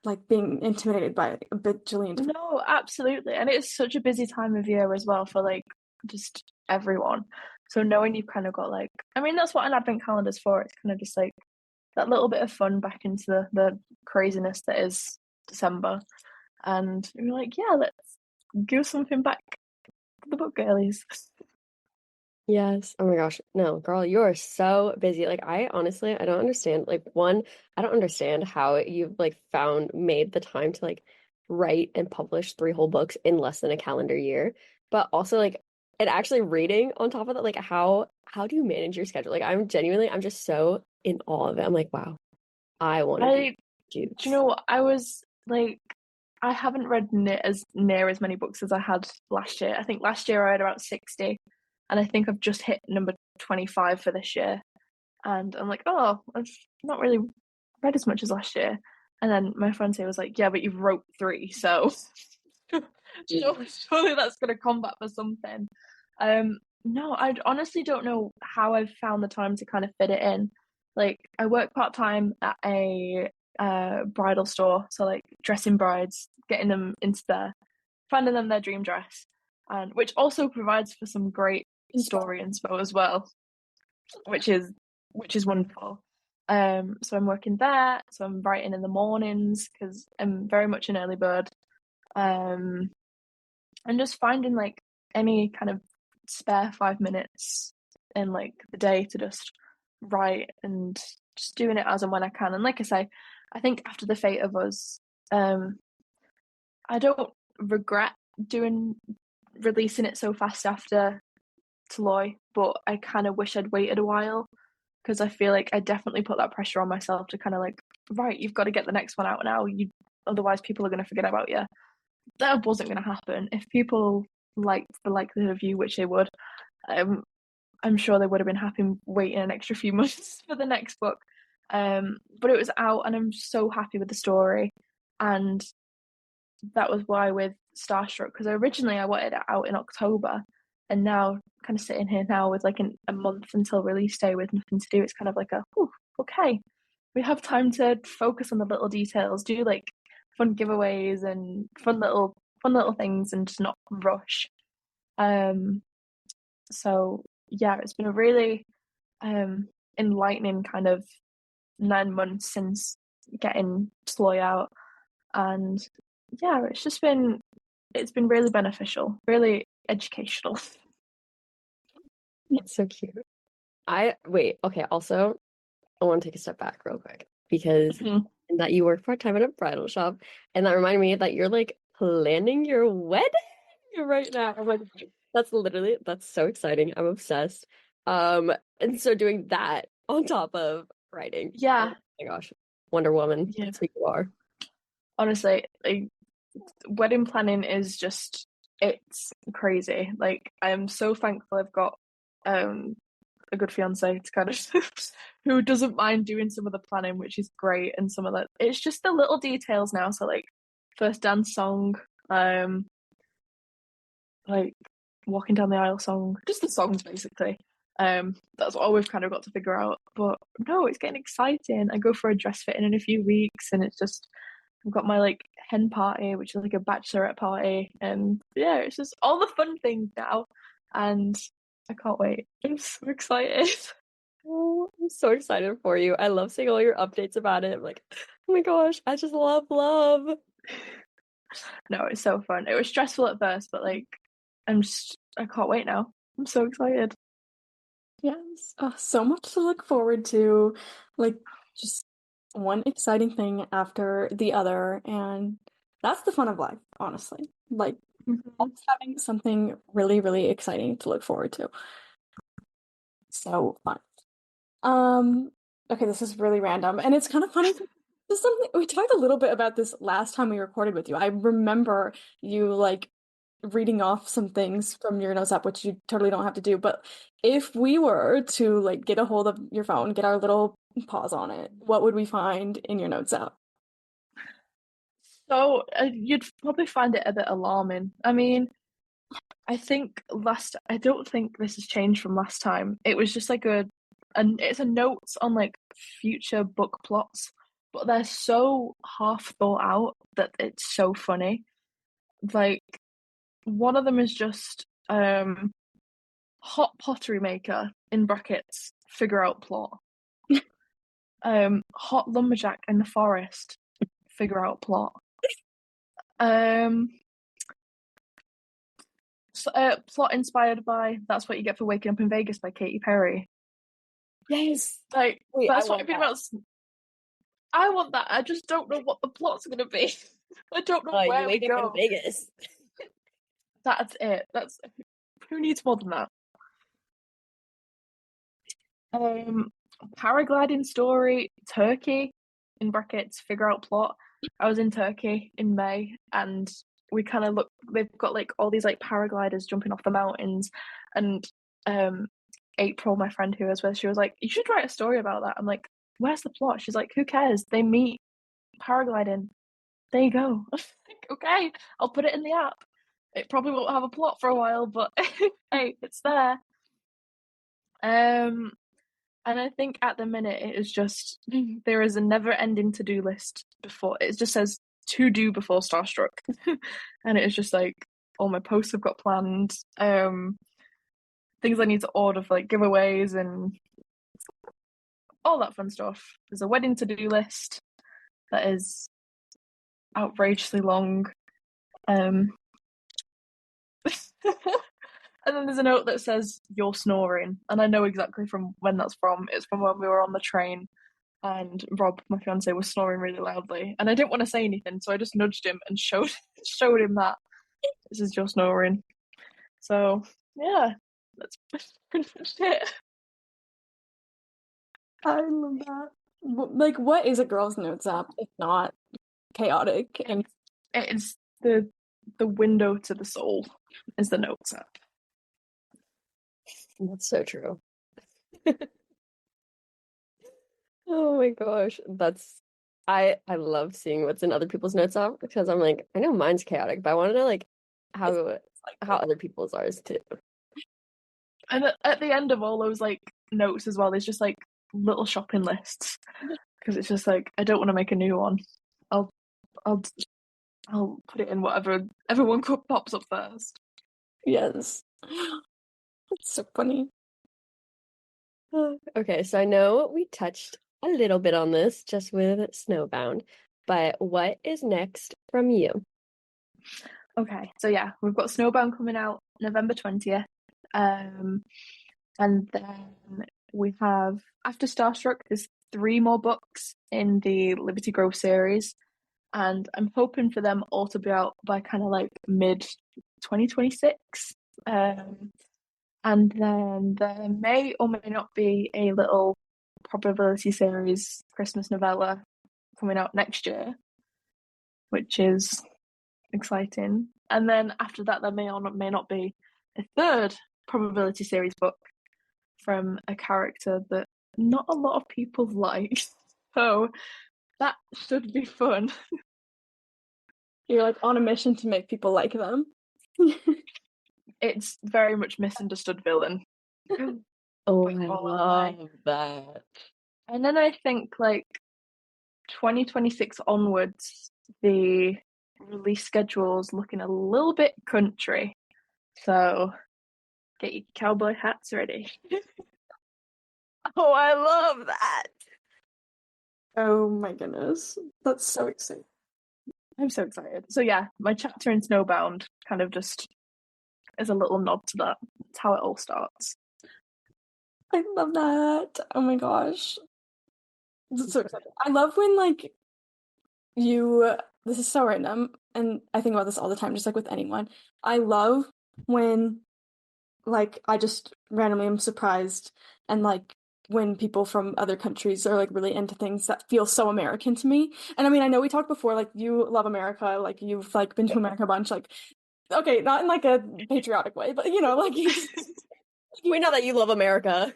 Speaker 2: like being intimidated by a bajillion different.
Speaker 3: No, absolutely. And it's such a busy time of year as well for like just everyone. So knowing you've kind of got like, I mean, that's what an advent calendar's for. It's kind of just like that little bit of fun back into the craziness that is December. And you're like, yeah, let's give something back to the book girlies.
Speaker 1: Yes. Oh my gosh. No, girl, you are so busy. Like, I honestly, I don't understand. Like, one, I don't understand how you've like made the time to like write and publish three whole books in less than a calendar year. But also, like, and actually reading on top of that, like how do you manage your schedule? Like I'm just so in awe of it. I'm like, wow, I want to be
Speaker 3: I Do you
Speaker 1: Jukes.
Speaker 3: know what? I was like, I haven't read near as many books as I had last year. I think last year I read about 60, and I think I've just hit number 25 for this year. And I'm like, oh, I've not really read as much as last year. And then my fiance was like, yeah, but you've wrote three, so surely that's gonna combat for something. No, I honestly don't know how I've found the time to kind of fit it in. Like, I work part time at a bridal store, so like dressing brides, getting them into finding them their dream dress, and which also provides for some great story inspo as well, which is wonderful. So I'm working there, so I'm writing in the mornings because I'm very much an early bird. Um, and just finding like any kind of spare 5 minutes in like the day to just write and just doing it as and when I can. And like I say, I think after the fate of us, um, I don't regret doing releasing it so fast after Taloy, but I kind of wish I'd waited a while because I feel like I definitely put that pressure on myself to kind of like, right, you've got to get the next one out now. You otherwise people are going to forget about you. That wasn't going to happen. If people liked the likelihood of you, which they would, I'm sure they would have been happy waiting an extra few months for the next book. But it was out, and I'm so happy with the story. And that was why with Starstruck, because originally I wanted it out in October, and now kind of sitting here now with like a month until release day with nothing to do, it's kind of like okay, we have time to focus on the little details, do like fun giveaways and fun little things, and just not rush. Um, so yeah, it's been a really enlightening kind of 9 months since getting Sloy out, and yeah, it's been really beneficial, really educational.
Speaker 1: That's so cute. I wait, okay, also I want to take a step back real quick because
Speaker 3: Mhm.
Speaker 1: that you work part-time at a bridal shop, and that reminded me that you're like planning your wedding right now. I'm like, that's so exciting. I'm obsessed. And so doing that on top of writing. Oh
Speaker 3: Yeah,
Speaker 1: my gosh. Wonder Woman.
Speaker 3: yeah.
Speaker 1: That's who you are.
Speaker 3: Honestly, like, wedding planning is just it's crazy. Like, I am so thankful I've got um a good fiance to kind of who doesn't mind doing some of the planning, which is great, and some of that it's just the little details now. So like first dance song, um, like walking down the aisle song, just the songs basically. That's all we've kind of got to figure out. But no, it's getting exciting. I go for a dress fitting in a few weeks, and it's just I've got my like hen party, which is like a bachelorette party, and yeah, it's just all the fun things now, and I can't wait. I'm so excited.
Speaker 1: Oh, I'm so excited for you. I love seeing all your updates about it. I'm like, oh my gosh, I just love.
Speaker 3: No, it's so fun. It was stressful at first, but like I can't wait now. I'm so excited.
Speaker 2: Yes, so much to look forward to. Like, just one exciting thing after the other, and that's the fun of life, honestly. Like,
Speaker 3: Mhm.
Speaker 2: always having something really, really exciting to look forward to. So fun. Um, okay, this is really random, and it's kind of funny. This is something we talked a little bit about this last time we recorded with you. I remember you like reading off some things from your notes app, which you totally don't have to do. But if we were to like get a hold of your phone, get our little paws on it, what would we find in your notes app?
Speaker 3: So you'd probably find it a bit alarming. I mean, I don't think this has changed from last time. It was just like it's a notes on like future book plots, but they're so half thought out that it's so funny. Like one of them is just hot pottery maker in brackets figure out plot. Hot lumberjack in the forest figure out plot. Um, Plot inspired by That's What You Get for Waking Up in Vegas by Katy Perry.
Speaker 1: Yes.
Speaker 3: Like
Speaker 1: Wait, I
Speaker 3: that's what I've
Speaker 1: want
Speaker 3: been
Speaker 1: that.
Speaker 3: about. I want that. I just don't know what the plot's gonna be. I don't know
Speaker 1: You
Speaker 3: where we
Speaker 1: wake up in
Speaker 3: go.
Speaker 1: Vegas.
Speaker 3: That's it. That's Who needs more than that? Paragliding story, Turkey, in brackets, figure out plot. I was in Turkey in May and we kind of look, they've got like all these like paragliders jumping off the mountains. And April, my friend who I was with, she was like, you should write a story about that. I'm like, where's the plot? She's like, who cares? They meet paragliding. There you go. Okay, I'll put it in the app. It probably won't have a plot for a while, but hey, it's there. And I think at the minute it is just there is a never-ending to-do list before it just says to do before Starstruck, and it is just like all my posts I've got planned, things I need to order for like giveaways and all that fun stuff. There's a wedding to-do list that is outrageously long. And then there's a note that says you're snoring, and I know exactly from when that's from. It's from when we were on the train and Rob, my fiance, was snoring really loudly, and I didn't want to say anything, so I just nudged him and showed him that this is your snoring. So yeah, that's pretty much it.
Speaker 2: I love that. Like, what is a girls' notes app if not chaotic? And
Speaker 3: It's the window to the soul is the notes app.
Speaker 1: That's so true. Oh my gosh. I love seeing what's in other people's notes app because I'm like, I know mine's chaotic, but I want to know like how other people's are too.
Speaker 3: And at the end of all those like notes as well, there's just like little shopping lists because it's just like I don't want to make a new one. I'll put it in whatever everyone pops up first.
Speaker 2: yes. That's so funny.
Speaker 1: Okay, so I know we touched a little bit on this just with Snowbound, but what is next from you?
Speaker 3: Okay, so yeah, we've got Snowbound coming out November 20th. And then we have After Starstruck, there's 3 more books in the Liberty Grove series. And I'm hoping for them all to be out by kind of like mid 2026. And then there may or may not be a little probability series Christmas novella coming out next year, which is exciting. And then after that, there may or may not be a third probability series book from a character that not a lot of people like. So that should be fun.
Speaker 2: You're like on a mission to make people like them.
Speaker 3: It's very much misunderstood villain.
Speaker 1: Oh, I love that.
Speaker 3: And then I think like 2026 onwards, the release schedule's looking a little bit country. So get your cowboy hats ready.
Speaker 1: Oh, I love that.
Speaker 2: Oh my goodness. That's so exciting.
Speaker 3: I'm so excited. So yeah, my chapter in Snowbound kind of just is a little nod to that. That's how it all starts.
Speaker 2: I love that. Oh my gosh. That's so exciting. I love when like this is so random and I think about this all the time, just like with anyone. I love when like I just randomly am surprised and like when people from other countries are like really into things that feel so American to me. And I mean, I know we talked before, like you love America, like you've like been to America a bunch, like okay, not in like a patriotic way, but you know, like
Speaker 1: We know that you love America.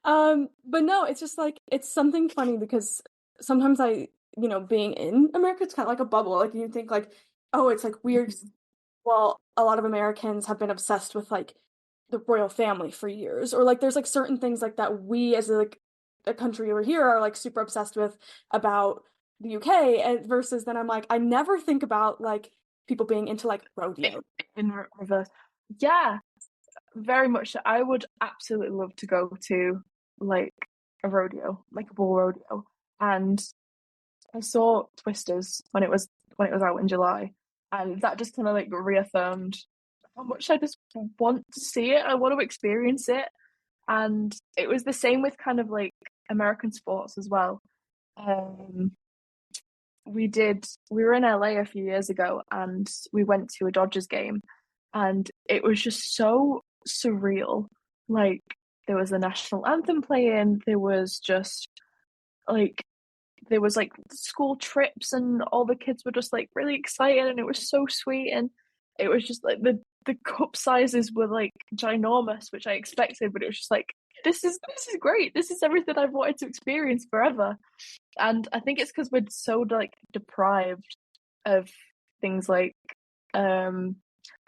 Speaker 2: but no, it's just like it's something funny because sometimes being in America, it's kind of like a bubble. Like you think like, oh, it's like weird. Well, a lot of Americans have been obsessed with like the royal family for years, or like there's like certain things like that we as like a country over here are like super obsessed with about the UK, and versus then I'm like I never think about like people being into like rodeo
Speaker 3: in reverse. Yeah, very much so. I would absolutely love to go to like a rodeo, like a bull rodeo. And I saw Twisters when it was out in July, and that just kind of like reaffirmed how much I just want to see it. I want to experience it. And it was the same with kind of like American sports as well. We were in LA a few years ago and we went to a Dodgers game, and it was just so surreal. Like there was the national anthem playing, like there was like school trips and all the kids were just like really excited and it was so sweet and it was just like the cup sizes were like ginormous, which I expected, but it was just like this is great. This is everything I've wanted to experience forever. And I think it's because we're so like deprived of things like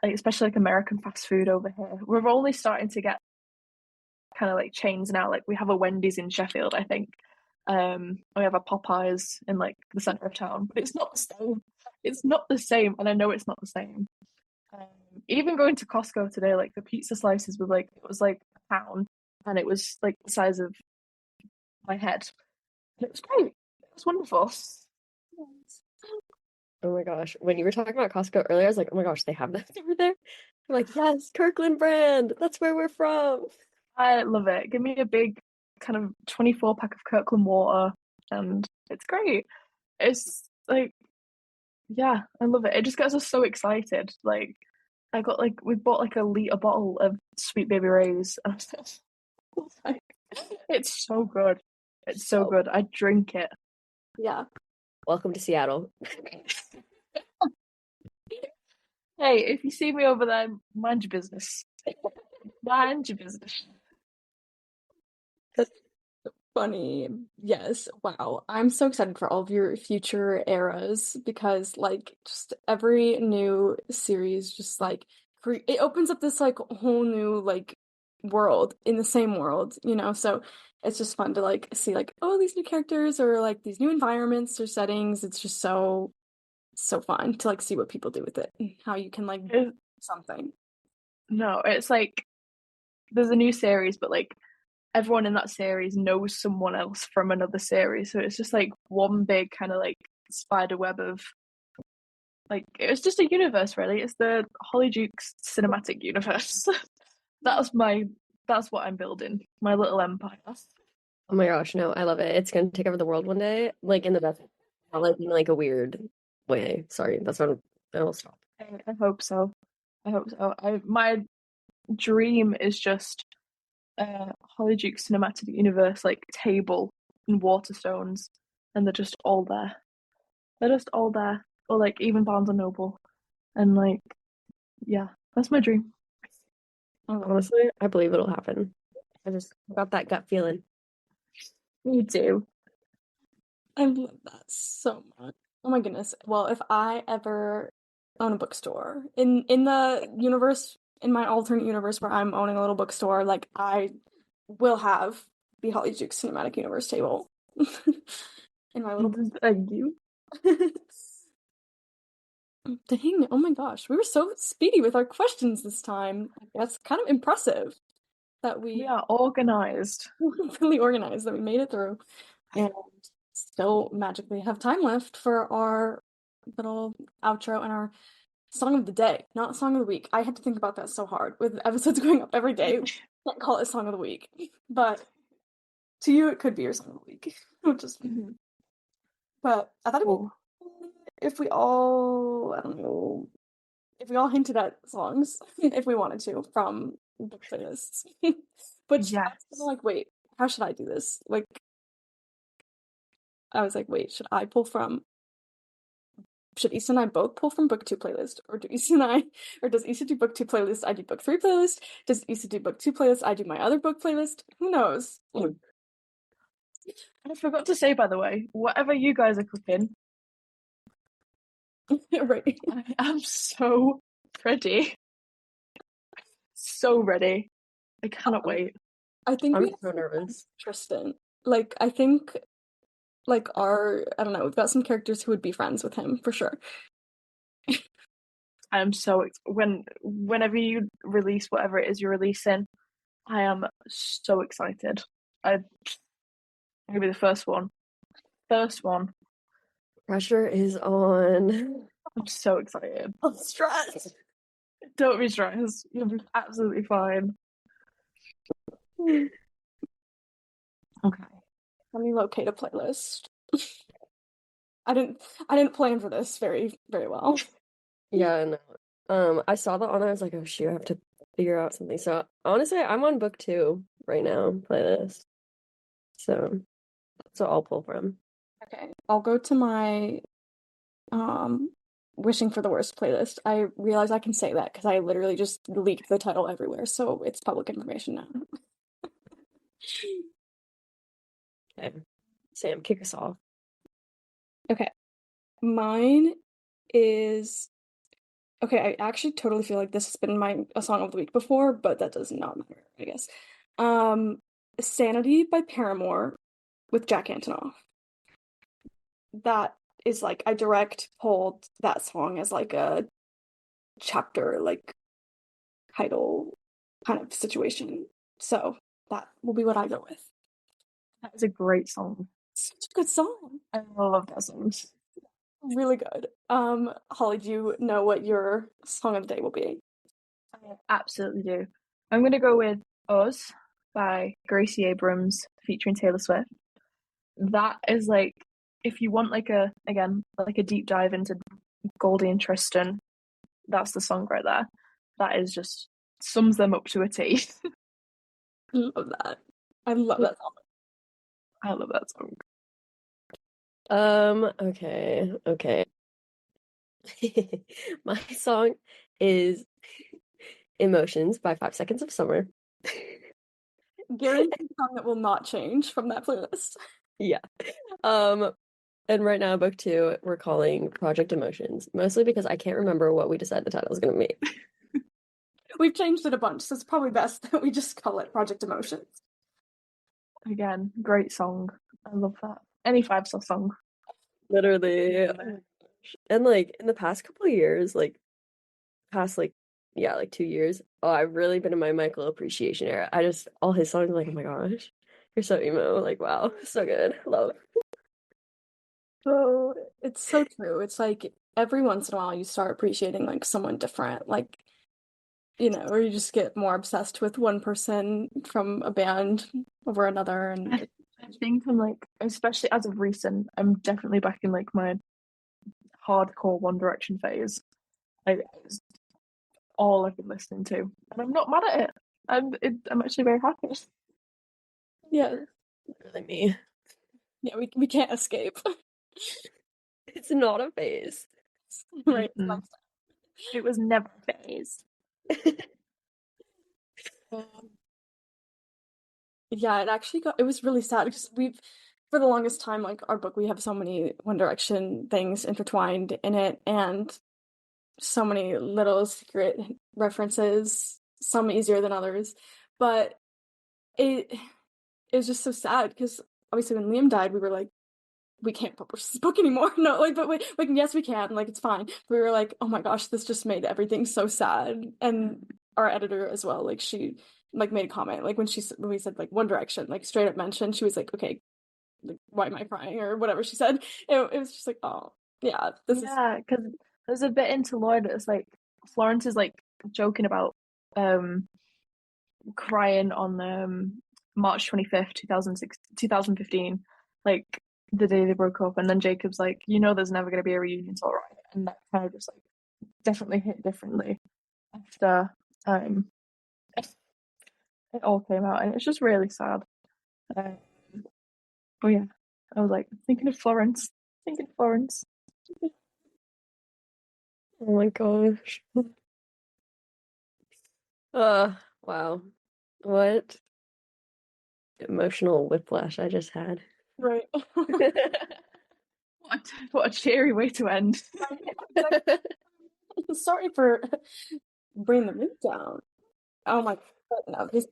Speaker 3: especially like American fast food over here. We're only starting to get kind of like chains now. Like we have a Wendy's in Sheffield, I think. We have a Popeyes in like the center of town, but it's not the same. It's not the same, and I know it's not the same. Even going to Costco today, like the pizza slices were like it was like a pound, and it was like the size of my head. And it was great. It was wonderful.
Speaker 1: Oh my gosh. When you were talking about Costco earlier, I was like, oh my gosh, they have that over there. I'm like, yes, Kirkland brand. That's where we're from.
Speaker 3: I love it. Give me a big kind of 24 pack of Kirkland water, and it's great. It's like, yeah, I love it. It just gets us so excited. Like, we bought like a liter bottle of Sweet Baby Ray's, and I was like, it's so good. It's so good. I drink it.
Speaker 2: Yeah.
Speaker 1: Welcome to Seattle.
Speaker 3: Hey, if you see me over there, mind your business. Mind your business.
Speaker 2: That's funny. Yes. Wow. I'm so excited for all of your future eras because like just every new series just like it opens up this like whole new like world in the same world, you know? So it's just fun to like see like oh these new characters or like these new environments or settings. It's just so fun to like see what people do with it and how you can like do something.
Speaker 3: No, it's like there's a new series, but like everyone in that series knows someone else from another series. So it's just like one big kind of like spider web of like it's just a universe really. It's the Holly Jukes cinematic universe. That's what I'm building. My little empire.
Speaker 1: Oh my gosh, no, I love it. It's gonna take over the world one day, like in the best, not like in like a weird way. Sorry, that's what I'll stop.
Speaker 3: I hope so. I hope so. My dream is just Holly Jukes cinematic universe like table and Waterstones, and they're just all there. They're just all there, or like even Barnes and Noble, and like yeah, that's my dream.
Speaker 1: Honestly, I believe it'll happen. I just got that gut feeling.
Speaker 3: Me too.
Speaker 2: I love that so much. Oh my goodness. Well, if I ever own a bookstore in the universe, in my alternate universe where I'm owning a little bookstore, like I will have the Holly Jukes Cinematic Universe table in my little
Speaker 3: Thank you.
Speaker 2: Dang, oh my gosh. We were so speedy with our questions this time. That's kind of impressive that
Speaker 3: We
Speaker 2: we
Speaker 3: are organized.
Speaker 2: really organized, that we made it through. And still magically have time left for our little outro and our song of the day, not song of the week. I had to think about that so hard with episodes going up every day. Can't call it song of the week, but to you it could be your song of the week, which is. But I thought it'd be if we all, I don't know, if we all hinted at songs, if we wanted to, from book playlists. Which I was kinda like, wait, how should I do this? Like, I was like, wait, should Issa and I both pull from book two playlist? Or does Issa do book two playlist, I do book three playlist? Does Issa do book two playlist, I do my other book playlist? Who knows?
Speaker 3: I forgot to say, by the way, whatever you guys are cooking,
Speaker 2: Right.
Speaker 3: I am so ready. So ready. I cannot wait.
Speaker 2: I think
Speaker 1: I'm
Speaker 2: we
Speaker 1: so nervous.
Speaker 2: Tristan. Like, I think, like, I don't know, we've got some characters who would be friends with him, for sure.
Speaker 3: I am so whenever you release whatever it is you're releasing, I am so excited. I'm gonna be the first one. First one.
Speaker 1: Pressure is on.
Speaker 3: I'm so excited.
Speaker 1: I'm stressed.
Speaker 3: Don't be stressed. You'll be absolutely fine.
Speaker 2: Okay. Let me locate a playlist. I didn't plan for this very, very well.
Speaker 1: Yeah, no. I saw that on. I was like, oh shoot, I have to figure out something. So honestly, I'm on book two right now, playlist. So that's what I'll pull from.
Speaker 2: Okay, I'll go to my wishing for the worst playlist. I realize I can say that because I literally just leaked the title everywhere, so it's public information now.
Speaker 1: Okay, Sam, kick us off.
Speaker 2: Okay, mine is okay. I actually totally feel like this has been a song of the week before, but that does not matter, I guess. Um, Sanity by Paramore with Jack Antonoff. That is like I direct pulled that song as like a chapter, like title kind of situation. So that will be what I go with.
Speaker 3: That is a great song.
Speaker 2: Such a good song.
Speaker 3: I love that song.
Speaker 2: Really good. Holly, do you know what your song of the day will be?
Speaker 3: I absolutely do. I'm gonna go with Us by Gracie Abrams featuring Taylor Swift. That is like if you want like a deep dive into Goldie and Tristan, that's the song right there. That is just sums them up to a T.
Speaker 2: Love that. I love that song.
Speaker 3: I love that song.
Speaker 1: Okay. My song is Emotions by 5 Seconds of Summer.
Speaker 2: Guaranteed song that will not change from that playlist.
Speaker 1: Yeah. And right now, book two, we're calling Project Emotions, mostly because I can't remember what we decided the title was going to be.
Speaker 2: We've changed it a bunch, so it's probably best that we just call it Project Emotions.
Speaker 3: Again, great song. I love that. Any 5-star song.
Speaker 1: Literally. And like in the past couple of years, like past like 2 years, I've really been in my Michael appreciation era. I just all his songs, like, oh my gosh, you're so emo. Like, wow, so good. Love.
Speaker 2: So it's so true. It's like every once in a while you start appreciating like someone different, like or you just get more obsessed with one person from a band over another. And
Speaker 3: I think I'm like, especially as of recent, I'm definitely back in like my hardcore One Direction phase. Like it's all I've been listening to, and I'm not mad at it. I'm actually very happy.
Speaker 2: yeah,
Speaker 1: Really me.
Speaker 2: yeah, we can't escape.
Speaker 1: It's not a phase.
Speaker 2: Right.
Speaker 3: Mm-mm. It was never a phase.
Speaker 2: Yeah, it was really sad because for the longest time, like our book, we have so many One Direction things intertwined in it and so many little secret references, some easier than others. But it was just so sad because obviously when Liam died, we were like, we can't publish this book anymore. No, like, but yes, we can. Like, it's fine. But we were like, oh my gosh, this just made everything so sad. And our editor as well, like, she like made a comment, like when we said like One Direction, like straight up mentioned, she was like, okay, like why am I crying or whatever she said. It was just like, oh yeah,
Speaker 3: because there's a bit into Lloyd that's like Florence is like joking about crying on March 25th, 2015, like the day they broke up, and then Jacob's like, there's never gonna be a reunion, it's all right. And that kind of just like definitely hit differently after it all came out, and it's just really sad. But yeah, I was like thinking of Florence.
Speaker 1: Oh my gosh. Wow. What emotional whiplash I just had.
Speaker 2: right.
Speaker 3: What a cheery way to end.
Speaker 2: Sorry for bringing the mood down. Oh my god, no, this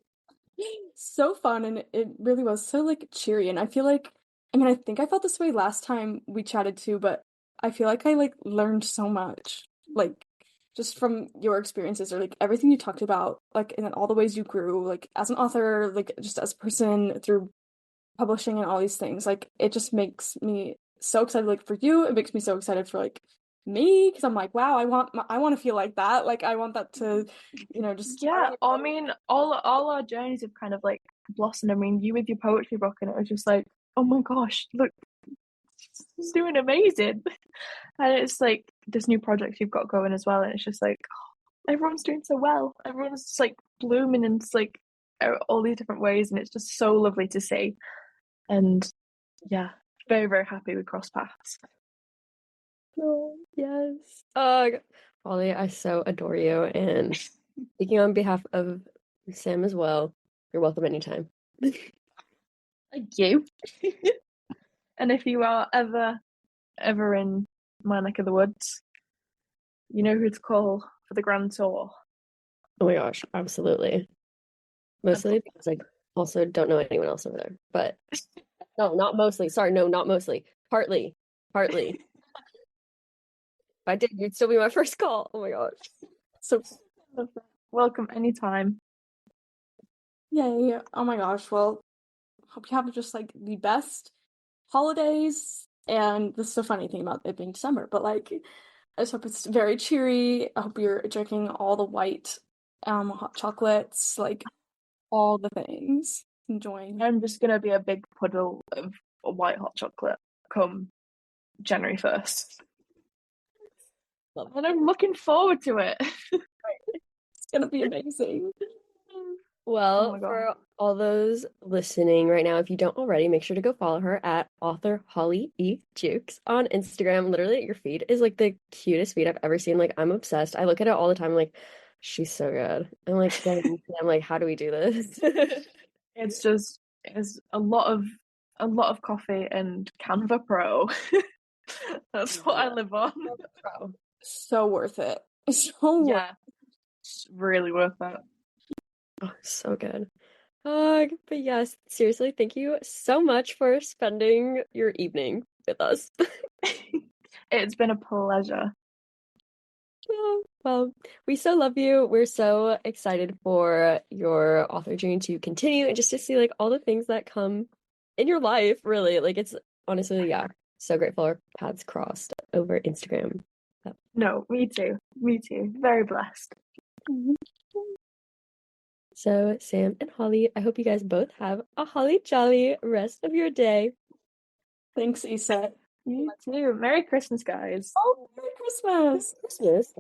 Speaker 2: so fun, and it really was so like cheery. And I feel like, I mean, I think I felt this way last time we chatted too, but I feel like I like learned so much, like just from your experiences or like everything you talked about, like in all the ways you grew, like as an author, like just as a person through publishing and all these things. Like it just makes me so excited. Like for you, it makes me so excited for like me because I'm like, wow, I want to feel like that. Like I want that to, just
Speaker 3: Yeah, I mean, all our journeys have kind of like blossomed. I mean, you with your poetry book, and it was just like, oh my gosh, look, he's doing amazing. And it's like this new project you've got going as well, and it's just like, everyone's doing so well. Everyone's just like blooming in just, like all these different ways, and it's just so lovely to see. And yeah, very, very happy we crossed paths.
Speaker 1: Oh, yes. Holly, I so adore you. And speaking on behalf of Sam as well, you're welcome anytime.
Speaker 3: Thank you. And if you are ever in my neck of the woods, you know who to call for the grand tour.
Speaker 1: Oh my gosh, absolutely. Mostly because I also don't know anyone else over there. But no, not mostly. Sorry, no, not mostly. Partly. Partly. If I did, you'd still be my first call. Oh my gosh. So
Speaker 3: Welcome anytime.
Speaker 2: Yay. Oh my gosh. Well, hope you have just like the best holidays. And this is the funny thing about it being December, but like I just hope it's very cheery. I hope you're drinking all the white hot chocolates, like all the things. Enjoying.
Speaker 3: I'm just gonna be a big puddle of white hot chocolate come January 1st. And I'm looking forward to it.
Speaker 2: It's gonna be amazing.
Speaker 1: well,
Speaker 3: my God.
Speaker 1: for all those listening right now, if you don't already, make sure to go follow her at author Holly E. Jukes on Instagram. Literally, your feed is like the cutest feed I've ever seen. Like, I'm obsessed. I look at it all the time. Like, she's so good. I'm like, I'm like, how do we do this?
Speaker 3: It's a lot of coffee and Canva Pro. That's what I live on.
Speaker 2: So worth it. So worth
Speaker 3: Yeah, it's really worth it.
Speaker 1: Oh, so good. But yes, seriously, thank you so much for spending your evening with us.
Speaker 3: It's been a pleasure.
Speaker 1: Well, we so love you. We're so excited for your author journey to continue and just to see like all the things that come in your life, really. Like it's honestly, yeah, so grateful our paths crossed over Instagram.
Speaker 3: No, me too. Me too. Very blessed.
Speaker 1: So, Sam and Holly, I hope you guys both have a holly jolly rest of your day.
Speaker 2: Thanks, Isa.
Speaker 3: You too. Merry Christmas, guys.
Speaker 2: Oh, Merry Christmas.
Speaker 1: Christmas.